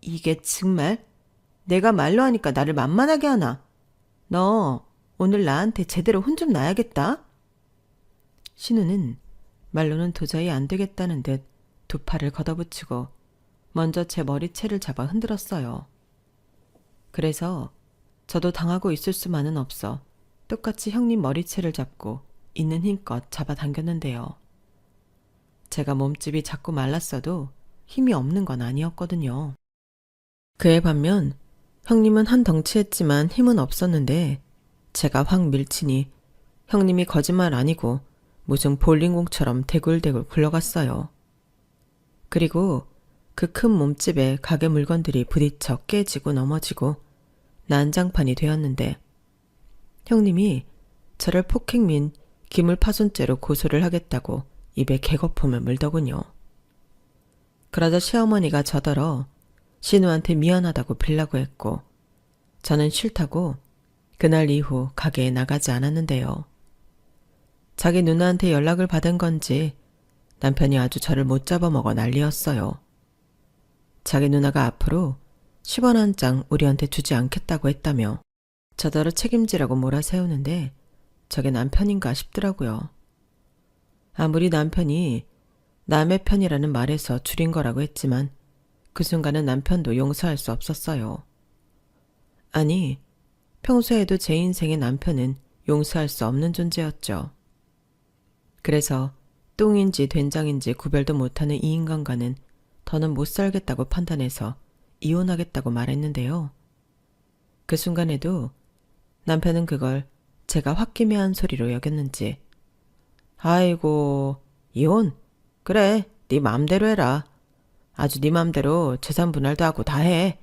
이게 정말 내가 말로 하니까 나를 만만하게 하나. 너 오늘 나한테 제대로 혼 좀 나야겠다. 신우는 말로는 도저히 안 되겠다는 듯 두 팔을 걷어붙이고 먼저 제 머리채를 잡아 흔들었어요. 그래서 저도 당하고 있을 수만은 없어 똑같이 형님 머리채를 잡고 있는 힘껏 잡아당겼는데요. 제가 몸집이 작고 말랐어도 힘이 없는 건 아니었거든요. 그에 반면 형님은 한 덩치했지만 힘은 없었는데 제가 확 밀치니 형님이 거짓말 아니고 무슨 볼링공처럼 대굴대굴 굴러갔어요. 그리고 그 큰 몸집에 가게 물건들이 부딪혀 깨지고 넘어지고 난장판이 되었는데 형님이 저를 폭행 민 기물파손죄로 고소를 하겠다고 입에 개거품을 물더군요. 그러자 시어머니가 저더러 신우한테 미안하다고 빌라고 했고 저는 싫다고 그날 이후 가게에 나가지 않았는데요. 자기 누나한테 연락을 받은 건지 남편이 아주 저를 못 잡아먹어 난리였어요. 자기 누나가 앞으로 10원 한 장 우리한테 주지 않겠다고 했다며 저더러 책임지라고 몰아세우는데 저게 남편인가 싶더라고요. 아무리 남편이 남의 편이라는 말에서 줄인 거라고 했지만 그 순간은 남편도 용서할 수 없었어요. 아니, 평소에도 제 인생의 남편은 용서할 수 없는 존재였죠. 그래서 똥인지 된장인지 구별도 못하는 이 인간과는 더는 못 살겠다고 판단해서 이혼하겠다고 말했는데요. 그 순간에도 남편은 그걸 제가 홧김에한 소리로 여겼는지 아이고, 이혼? 그래, 네 맘대로 해라. 아주 네 맘대로 재산 분할도 하고 다 해.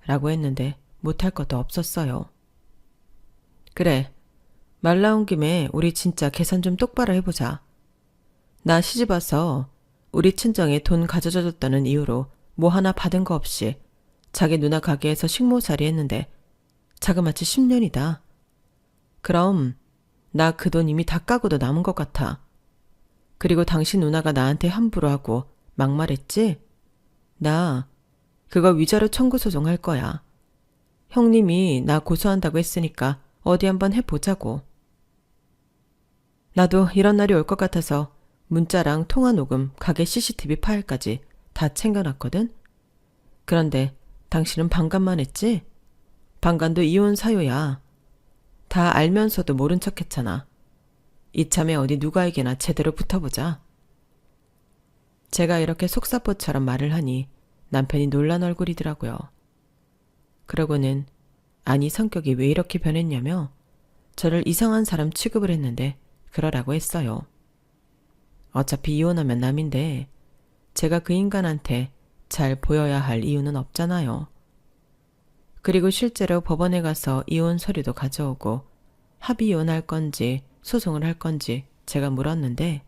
라고 했는데 못할 것도 없었어요. 그래, 말 나온 김에 우리 진짜 계산 좀 똑바로 해보자. 나 시집 와서 우리 친정에 돈 가져다 줬다는 이유로 뭐 하나 받은 거 없이 자기 누나 가게에서 식모살이 했는데 자그마치 10년이다. 그럼 나 그 돈 이미 다 까고도 남은 것 같아. 그리고 당신 누나가 나한테 함부로 하고 막말했지? 나 그거 위자료 청구 소송할 거야. 형님이 나 고소한다고 했으니까 어디 한번 해보자고. 나도 이런 날이 올 것 같아서 문자랑 통화 녹음, 가게 CCTV 파일까지 다 챙겨놨거든? 그런데 당신은 방관만 했지? 방관도 이혼 사유야. 다 알면서도 모른 척 했잖아. 이참에 어디 누구에게나 제대로 붙어보자. 제가 이렇게 속사포처럼 말을 하니 남편이 놀란 얼굴이더라고요. 그러고는 아니 성격이 왜 이렇게 변했냐며 저를 이상한 사람 취급을 했는데 그러라고 했어요. 어차피 이혼하면 남인데 제가 그 인간한테 잘 보여야 할 이유는 없잖아요. 그리고 실제로 법원에 가서 이혼 서류도 가져오고 합의 이혼할 건지 소송을 할 건지 제가 물었는데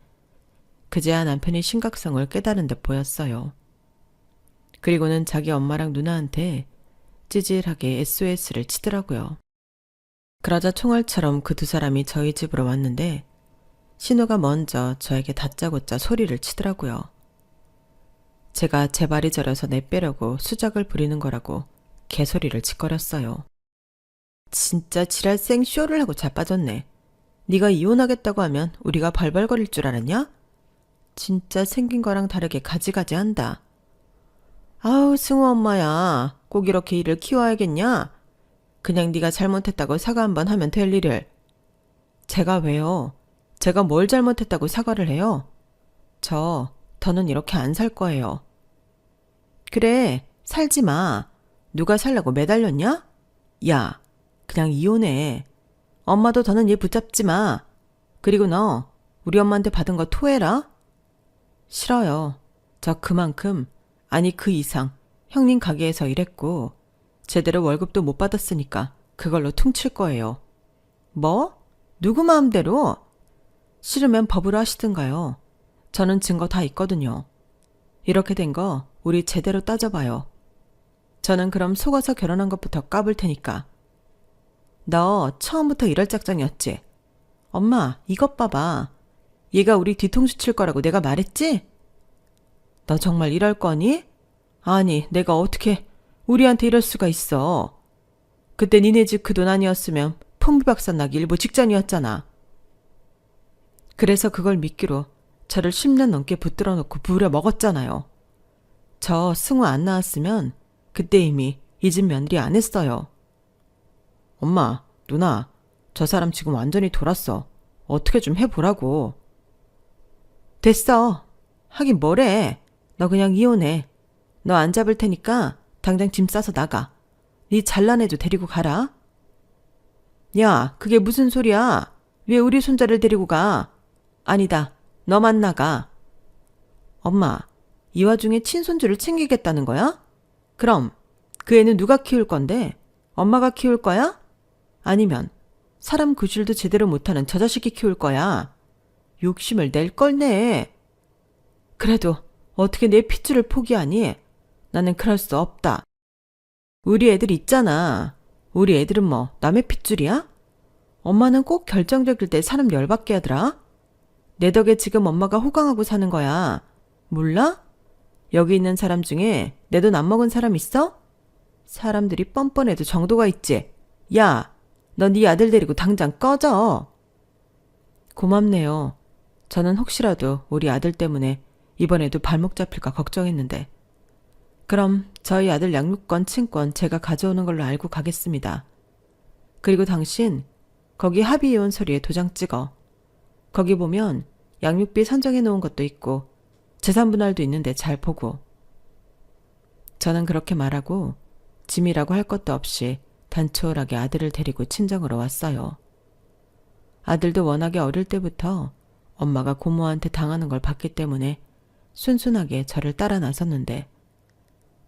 그제야 남편이 심각성을 깨달은 듯 보였어요. 그리고는 자기 엄마랑 누나한테 찌질하게 SOS를 치더라고요. 그러자 총알처럼 그 두 사람이 저희 집으로 왔는데 신우가 먼저 저에게 다짜고짜 소리를 치더라고요. 제가 제 발이 저려서 내빼려고 수작을 부리는 거라고 개소리를 짓거렸어요. 진짜 지랄생 쇼를 하고 자빠졌네. 네가 이혼하겠다고 하면 우리가 발발거릴 줄 알았냐? 진짜 생긴 거랑 다르게 가지가지 한다. 아우 승우 엄마야, 꼭 이렇게 일을 키워야겠냐? 그냥 네가 잘못했다고 사과 한번 하면 될 일을. 제가 왜요? 제가 뭘 잘못했다고 사과를 해요? 더는 이렇게 안 살 거예요. 그래, 살지 마. 누가 살라고 매달렸냐? 야, 그냥 이혼해. 엄마도 더는 얘 붙잡지 마. 그리고 너 우리 엄마한테 받은 거 토해라. 싫어요. 저 그만큼, 아니 그 이상 형님 가게에서 일했고 제대로 월급도 못 받았으니까 그걸로 퉁칠 거예요. 뭐? 누구 마음대로? 싫으면 법으로 하시든가요. 저는 증거 다 있거든요. 이렇게 된 거 우리 제대로 따져봐요. 저는 그럼 속아서 결혼한 것부터 까볼 테니까. 너 처음부터 이럴 작정이었지? 엄마, 이것 봐봐. 얘가 우리 뒤통수 칠 거라고 내가 말했지? 너 정말 이럴 거니? 아니, 내가 어떻게 우리한테 이럴 수가 있어. 그때 니네 집 그 돈 아니었으면 풍비박산 나기 일보 직전이었잖아. 그래서 그걸 미끼로 저를 10년 넘게 붙들어 놓고 부려 먹었잖아요. 저 승우 안 나왔으면 그때 이미 이 집 며느리 안 했어요. 엄마, 누나, 저 사람 지금 완전히 돌았어. 어떻게 좀 해보라고. 됐어. 하긴 뭐래. 너 그냥 이혼해. 너 안 잡을 테니까 당장 짐 싸서 나가. 네 잘난 애도 데리고 가라. 야, 그게 무슨 소리야. 왜 우리 손자를 데리고 가? 아니다. 너만 나가. 엄마, 이 와중에 친손주를 챙기겠다는 거야? 그럼 그 애는 누가 키울 건데? 엄마가 키울 거야? 아니면 사람 구실도 제대로 못하는 저 자식이 키울 거야? 욕심을 낼 걸 내. 그래도 어떻게 내 핏줄을 포기하니? 나는 그럴 수 없다. 우리 애들 있잖아. 우리 애들은 뭐 남의 핏줄이야? 엄마는 꼭 결정적일 때 사람 열받게 하더라. 내 덕에 지금 엄마가 호강하고 사는 거야. 몰라? 여기 있는 사람 중에 내 돈 안 먹은 사람 있어? 사람들이 뻔뻔해도 정도가 있지. 야, 너 네 아들 데리고 당장 꺼져. 고맙네요. 저는 혹시라도 우리 아들 때문에 이번에도 발목 잡힐까 걱정했는데. 그럼 저희 아들 양육권, 친권 제가 가져오는 걸로 알고 가겠습니다. 그리고 당신 거기 합의이혼 서류에 도장 찍어. 거기 보면 양육비 산정해 놓은 것도 있고 재산 분할도 있는데 잘 보고. 저는 그렇게 말하고 짐이라고 할 것도 없이 단촐하게 아들을 데리고 친정으로 왔어요. 아들도 워낙에 어릴 때부터 엄마가 고모한테 당하는 걸 봤기 때문에 순순하게 저를 따라 나섰는데,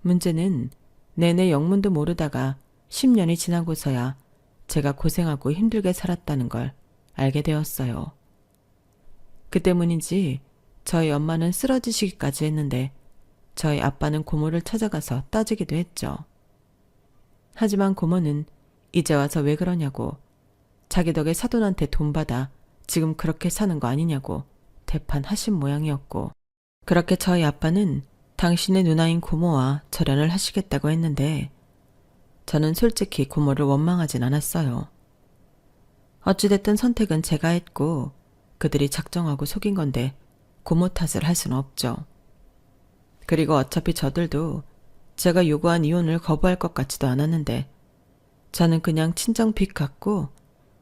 문제는 내내 영문도 모르다가 10년이 지나고서야 제가 고생하고 힘들게 살았다는 걸 알게 되었어요. 그 때문인지 저희 엄마는 쓰러지시기까지 했는데 저희 아빠는 고모를 찾아가서 따지기도 했죠. 하지만 고모는 이제 와서 왜 그러냐고, 자기 덕에 사돈한테 돈 받아 지금 그렇게 사는 거 아니냐고 대판하신 모양이었고, 그렇게 저희 아빠는 당신의 누나인 고모와 절연을 하시겠다고 했는데 저는 솔직히 고모를 원망하진 않았어요. 어찌됐든 선택은 제가 했고 그들이 작정하고 속인 건데 고모 탓을 할 수는 없죠. 그리고 어차피 저들도 제가 요구한 이혼을 거부할 것 같지도 않았는데 저는 그냥 친정 빚 갚고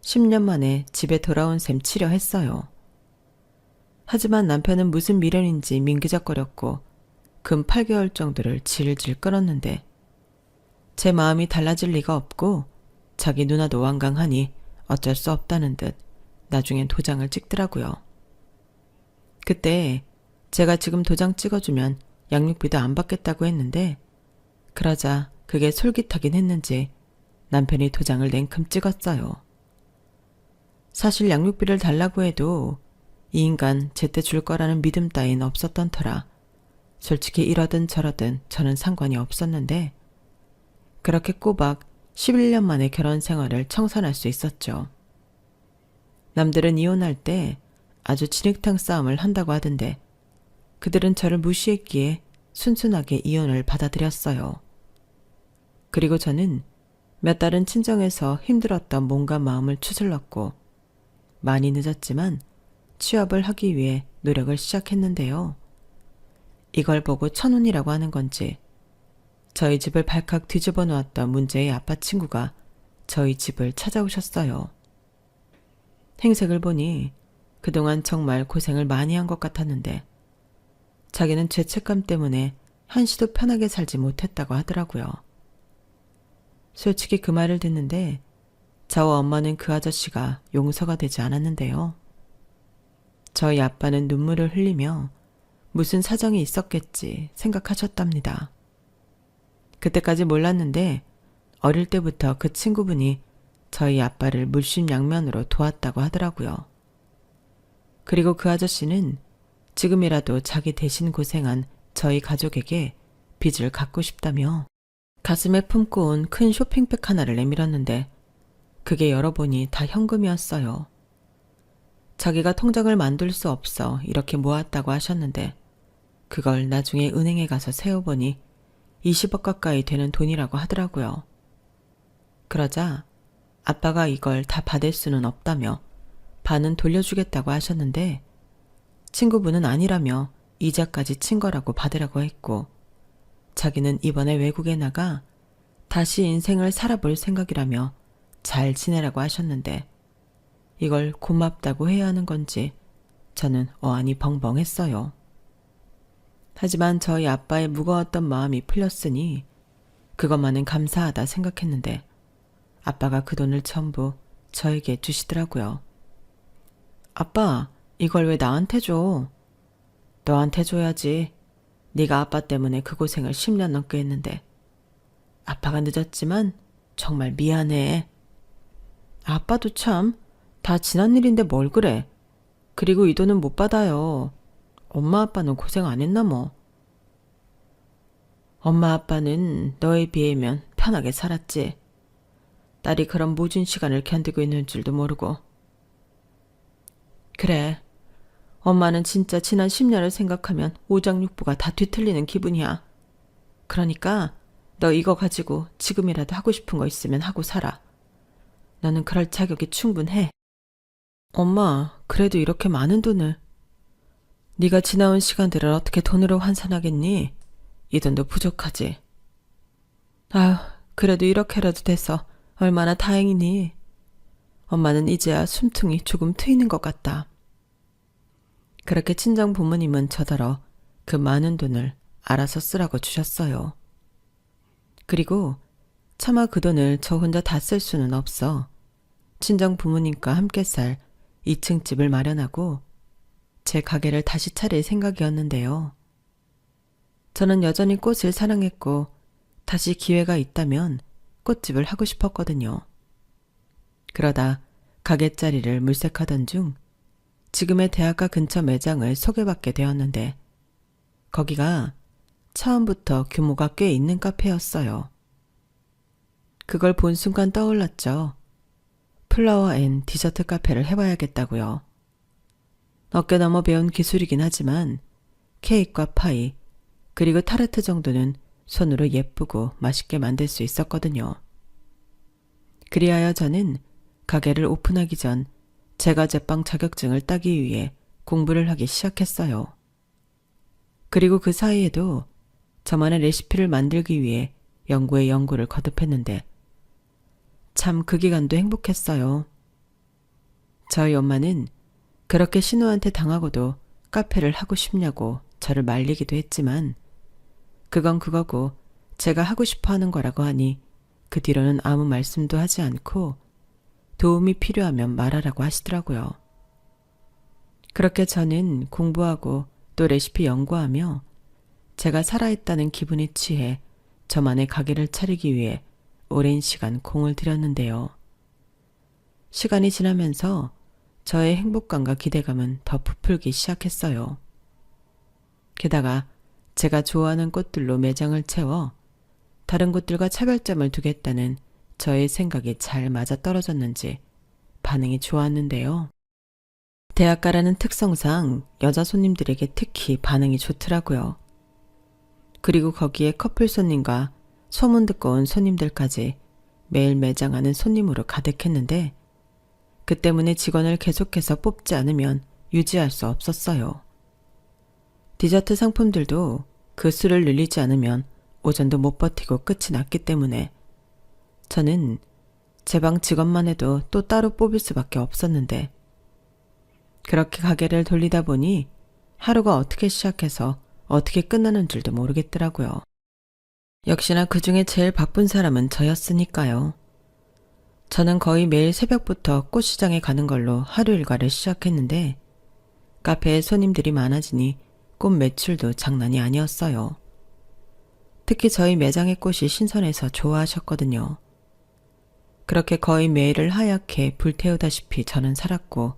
10년 만에 집에 돌아온 셈 치려 했어요. 하지만 남편은 무슨 미련인지 민기적거렸고 금 8개월 정도를 질질 끌었는데 제 마음이 달라질 리가 없고 자기 누나도 완강하니 어쩔 수 없다는 듯 나중엔 도장을 찍더라고요. 그때 제가 지금 도장 찍어주면 양육비도 안 받겠다고 했는데 그러자 그게 솔깃하긴 했는지 남편이 도장을 냉큼 찍었어요. 사실 양육비를 달라고 해도 이 인간 제때 줄 거라는 믿음 따윈 없었던 터라 솔직히 이러든 저러든 저는 상관이 없었는데 그렇게 꼬박 11년 만에 결혼 생활을 청산할 수 있었죠. 남들은 이혼할 때 아주 진흙탕 싸움을 한다고 하던데 그들은 저를 무시했기에 순순하게 이혼을 받아들였어요. 그리고 저는 몇 달은 친정에서 힘들었던 몸과 마음을 추슬렀고 많이 늦었지만 취업을 하기 위해 노력을 시작했는데요. 이걸 보고 천운이라고 하는 건지 저희 집을 발칵 뒤집어 놓았던 문제의 아빠 친구가 저희 집을 찾아오셨어요. 행색을 보니 그동안 정말 고생을 많이 한 것 같았는데 자기는 죄책감 때문에 한시도 편하게 살지 못했다고 하더라고요. 솔직히 그 말을 듣는데 저와 엄마는 그 아저씨가 용서가 되지 않았는데요. 저희 아빠는 눈물을 흘리며 무슨 사정이 있었겠지 생각하셨답니다. 그때까지 몰랐는데 어릴 때부터 그 친구분이 저희 아빠를 물심양면으로 도왔다고 하더라고요. 그리고 그 아저씨는 지금이라도 자기 대신 고생한 저희 가족에게 빚을 갚고 싶다며 가슴에 품고 온 큰 쇼핑백 하나를 내밀었는데 그게 열어보니 다 현금이었어요. 자기가 통장을 만들 수 없어 이렇게 모았다고 하셨는데 그걸 나중에 은행에 가서 세어보니 20억 가까이 되는 돈이라고 하더라고요. 그러자 아빠가 이걸 다 받을 수는 없다며 반은 돌려주겠다고 하셨는데 친구분은 아니라며 이자까지 친 거라고 받으라고 했고 자기는 이번에 외국에 나가 다시 인생을 살아볼 생각이라며 잘 지내라고 하셨는데 이걸 고맙다고 해야 하는 건지 저는 어안이 벙벙했어요. 하지만 저희 아빠의 무거웠던 마음이 풀렸으니 그것만은 감사하다 생각했는데 아빠가 그 돈을 전부 저에게 주시더라고요. 아빠, 이걸 왜 나한테 줘? 너한테 줘야지. 네가 아빠 때문에 그 고생을 10년 넘게 했는데. 아빠가 늦었지만 정말 미안해. 아빠도 참, 다 지난 일인데 뭘 그래. 그리고 이 돈은 못 받아요. 엄마 아빠는 고생 안 했나 뭐. 엄마 아빠는 너에 비하면 편하게 살았지. 딸이 그런 모진 시간을 견디고 있는 줄도 모르고. 그래. 엄마는 진짜 지난 10년을 생각하면 오장육부가 다 뒤틀리는 기분이야. 그러니까 너 이거 가지고 지금이라도 하고 싶은 거 있으면 하고 살아. 너는 그럴 자격이 충분해. 엄마, 그래도 이렇게 많은 돈을. 네가 지나온 시간들을 어떻게 돈으로 환산하겠니? 이 돈도 부족하지. 아휴, 그래도 이렇게라도 돼서 얼마나 다행이니. 엄마는 이제야 숨통이 조금 트이는 것 같다. 그렇게 친정 부모님은 저더러 그 많은 돈을 알아서 쓰라고 주셨어요. 그리고 차마 그 돈을 저 혼자 다 쓸 수는 없어 친정 부모님과 함께 살 2층 집을 마련하고 제 가게를 다시 차릴 생각이었는데요. 저는 여전히 꽃을 사랑했고 다시 기회가 있다면 꽃집을 하고 싶었거든요. 그러다 가게 자리를 물색하던 중 지금의 대학가 근처 매장을 소개받게 되었는데 거기가 처음부터 규모가 꽤 있는 카페였어요. 그걸 본 순간 떠올랐죠. 플라워 앤 디저트 카페를 해봐야겠다고요. 어깨 넘어 배운 기술이긴 하지만 케이크와 파이 그리고 타르트 정도는 손으로 예쁘고 맛있게 만들 수 있었거든요. 그리하여 저는 가게를 오픈하기 전 제과제빵 자격증을 따기 위해 공부를 하기 시작했어요. 그리고 그 사이에도 저만의 레시피를 만들기 위해 연구에 연구를 거듭했는데 참 그 기간도 행복했어요. 저희 엄마는 그렇게 신우한테 당하고도 카페를 하고 싶냐고 저를 말리기도 했지만 그건 그거고 제가 하고 싶어 하는 거라고 하니 그 뒤로는 아무 말씀도 하지 않고 도움이 필요하면 말하라고 하시더라고요. 그렇게 저는 공부하고 또 레시피 연구하며 제가 살아있다는 기분에 취해 저만의 가게를 차리기 위해 오랜 시간 공을 들였는데요. 시간이 지나면서 저의 행복감과 기대감은 더 부풀기 시작했어요. 게다가 제가 좋아하는 꽃들로 매장을 채워 다른 곳들과 차별점을 두겠다는 저의 생각이 잘 맞아떨어졌는지 반응이 좋았는데요. 대학가라는 특성상 여자 손님들에게 특히 반응이 좋더라고요. 그리고 거기에 커플 손님과 소문 듣고 온 손님들까지 매일 매장하는 손님으로 가득했는데 그 때문에 직원을 계속해서 뽑지 않으면 유지할 수 없었어요. 디저트 상품들도 그 수를 늘리지 않으면 오전도 못 버티고 끝이 났기 때문에 저는 제 방 직원만 해도 또 따로 뽑을 수밖에 없었는데 그렇게 가게를 돌리다 보니 하루가 어떻게 시작해서 어떻게 끝나는 줄도 모르겠더라고요. 역시나 그 중에 제일 바쁜 사람은 저였으니까요. 저는 거의 매일 새벽부터 꽃시장에 가는 걸로 하루 일과를 시작했는데 카페에 손님들이 많아지니 꽃 매출도 장난이 아니었어요. 특히 저희 매장의 꽃이 신선해서 좋아하셨거든요. 그렇게 거의 매일을 하얗게 불태우다시피 저는 살았고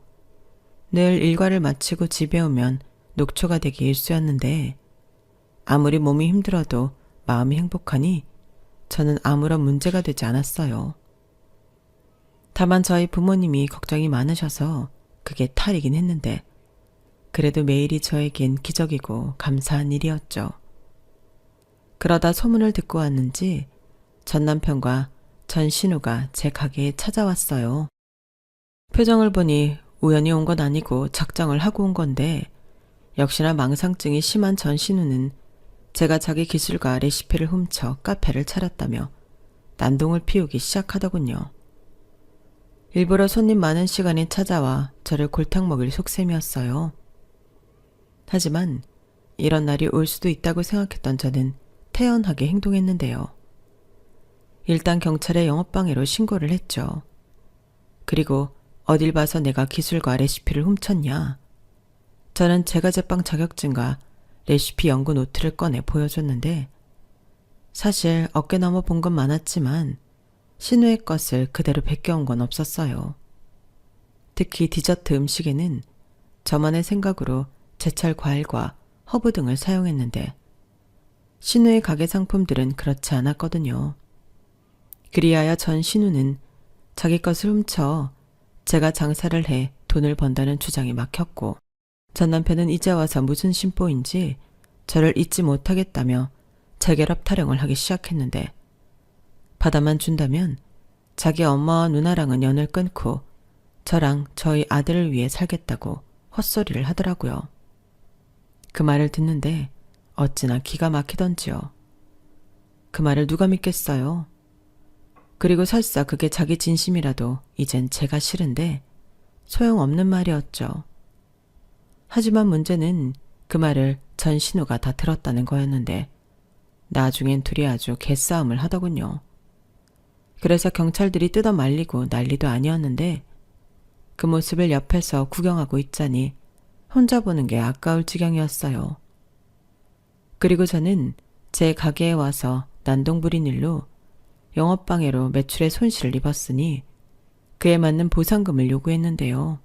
늘 일과를 마치고 집에 오면 녹초가 되기 일쑤였는데 아무리 몸이 힘들어도 마음이 행복하니 저는 아무런 문제가 되지 않았어요. 다만 저희 부모님이 걱정이 많으셔서 그게 탈이긴 했는데 그래도 매일이 저에겐 기적이고 감사한 일이었죠. 그러다 소문을 듣고 왔는지 전 남편과 전 신우가 제 가게에 찾아왔어요. 표정을 보니 우연히 온 건 아니고 작정을 하고 온 건데 역시나 망상증이 심한 전 신우는 제가 자기 기술과 레시피를 훔쳐 카페를 차렸다며 난동을 피우기 시작하더군요. 일부러 손님 많은 시간에 찾아와 저를 골탕 먹일 속셈이었어요. 하지만 이런 날이 올 수도 있다고 생각했던 저는 태연하게 행동했는데요. 일단 경찰에 영업방해로 신고를 했죠. 그리고 어딜 봐서 내가 기술과 레시피를 훔쳤냐. 저는 제과 제빵 자격증과 레시피 연구 노트를 꺼내 보여줬는데 사실 어깨 넘어 본 건 많았지만 신우의 것을 그대로 베껴온 건 없었어요. 특히 디저트 음식에는 저만의 생각으로 제철 과일과 허브 등을 사용했는데 신우의 가게 상품들은 그렇지 않았거든요. 그리하여 전 신우는 자기 것을 훔쳐 제가 장사를 해 돈을 번다는 주장이 막혔고 전 남편은 이제 와서 무슨 심보인지 저를 잊지 못하겠다며 재결합 타령을 하기 시작했는데 받아만 준다면 자기 엄마와 누나랑은 연을 끊고 저랑 저희 아들을 위해 살겠다고 헛소리를 하더라고요. 그 말을 듣는데 어찌나 기가 막히던지요. 그 말을 누가 믿겠어요? 그리고 설사 그게 자기 진심이라도 이젠 제가 싫은데 소용없는 말이었죠. 하지만 문제는 그 말을 전 신우가 다 들었다는 거였는데 나중엔 둘이 아주 개싸움을 하더군요. 그래서 경찰들이 뜯어 말리고 난리도 아니었는데 그 모습을 옆에서 구경하고 있자니 혼자 보는 게 아까울 지경이었어요. 그리고 저는 제 가게에 와서 난동 부린 일로 영업방해로 매출에 손실을 입었으니 그에 맞는 보상금을 요구했는데요.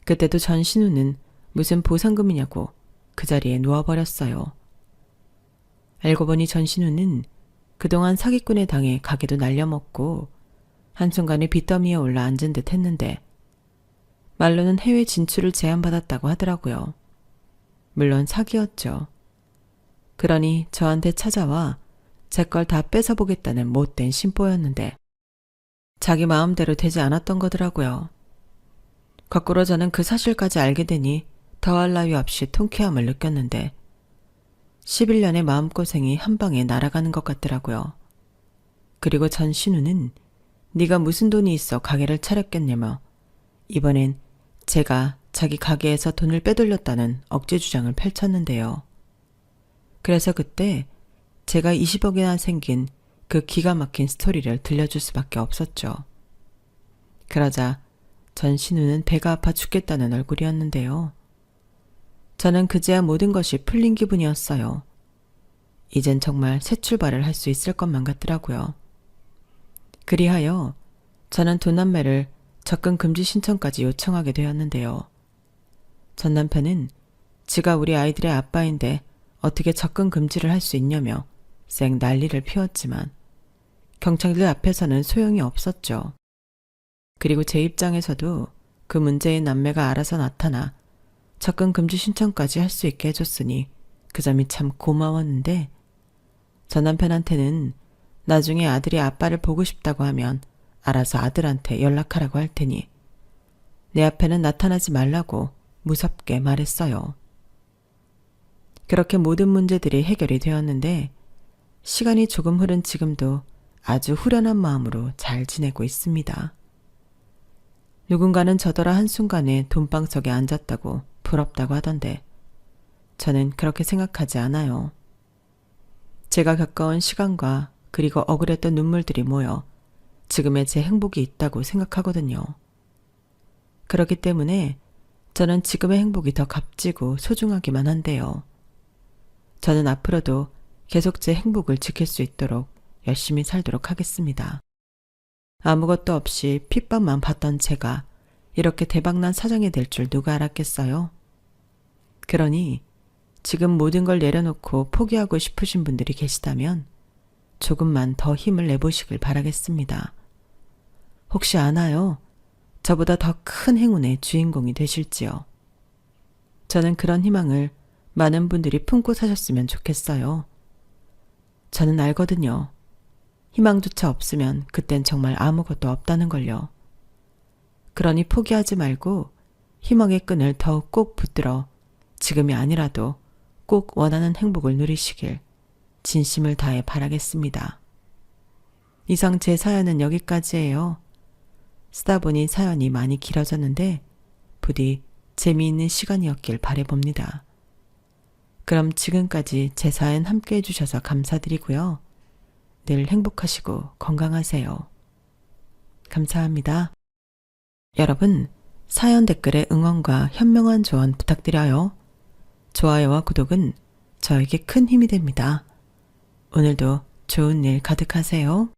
그때도 전 신우는 무슨 보상금이냐고 그 자리에 누워버렸어요. 알고 보니 전 신우는 그동안 사기꾼에 당해 가게도 날려먹고 한순간에 빚더미에 올라 앉은 듯 했는데 말로는 해외 진출을 제안받았다고 하더라고요. 물론 사기였죠. 그러니 저한테 찾아와 제 걸 다 뺏어보겠다는 못된 심보였는데 자기 마음대로 되지 않았던 거더라고요. 거꾸로 저는 그 사실까지 알게 되니 더할 나위 없이 통쾌함을 느꼈는데 11년의 마음고생이 한 방에 날아가는 것 같더라고요. 그리고 전 신우는 네가 무슨 돈이 있어 가게를 차렸겠냐며 이번엔 제가 자기 가게에서 돈을 빼돌렸다는 억지 주장을 펼쳤는데요. 그래서 그때 제가 20억이나 생긴 그 기가 막힌 스토리를 들려줄 수밖에 없었죠. 그러자 전 신우는 배가 아파 죽겠다는 얼굴이었는데요. 저는 그제야 모든 것이 풀린 기분이었어요. 이젠 정말 새 출발을 할 수 있을 것만 같더라고요. 그리하여 저는 도남매를 접근 금지 신청까지 요청하게 되었는데요. 전 남편은 지가 우리 아이들의 아빠인데 어떻게 접근 금지를 할 수 있냐며 쌩 난리를 피웠지만 경찰들 앞에서는 소용이 없었죠. 그리고 제 입장에서도 그 문제의 남매가 알아서 나타나 접근 금지 신청까지 할 수 있게 해줬으니 그 점이 참 고마웠는데 전 남편한테는 나중에 아들이 아빠를 보고 싶다고 하면 알아서 아들한테 연락하라고 할 테니 내 앞에는 나타나지 말라고 무섭게 말했어요. 그렇게 모든 문제들이 해결이 되었는데 시간이 조금 흐른 지금도 아주 후련한 마음으로 잘 지내고 있습니다. 누군가는 저더러 한순간에 돈방석에 앉았다고 부럽다고 하던데 저는 그렇게 생각하지 않아요. 제가 겪어온 시간과 그리고 억울했던 눈물들이 모여 지금의 제 행복이 있다고 생각하거든요. 그렇기 때문에 저는 지금의 행복이 더 값지고 소중하기만 한데요. 저는 앞으로도 계속 제 행복을 지킬 수 있도록 열심히 살도록 하겠습니다. 아무것도 없이 핏밥만 봤던 제가 이렇게 대박난 사장이 될 줄 누가 알았겠어요? 그러니 지금 모든 걸 내려놓고 포기하고 싶으신 분들이 계시다면 조금만 더 힘을 내보시길 바라겠습니다. 혹시 아나요? 저보다 더 큰 행운의 주인공이 되실지요. 저는 그런 희망을 많은 분들이 품고 사셨으면 좋겠어요. 저는 알거든요. 희망조차 없으면 그땐 정말 아무것도 없다는 걸요. 그러니 포기하지 말고 희망의 끈을 더욱 꼭 붙들어 지금이 아니라도 꼭 원하는 행복을 누리시길 진심을 다해 바라겠습니다. 이상 제 사연은 여기까지예요. 쓰다 보니 사연이 많이 길어졌는데 부디 재미있는 시간이었길 바라봅니다. 그럼 지금까지 제 사연 함께 해주셔서 감사드리고요. 늘 행복하시고 건강하세요. 감사합니다. 여러분, 사연 댓글에 응원과 현명한 조언 부탁드려요. 좋아요와 구독은 저에게 큰 힘이 됩니다. 오늘도 좋은 일 가득하세요.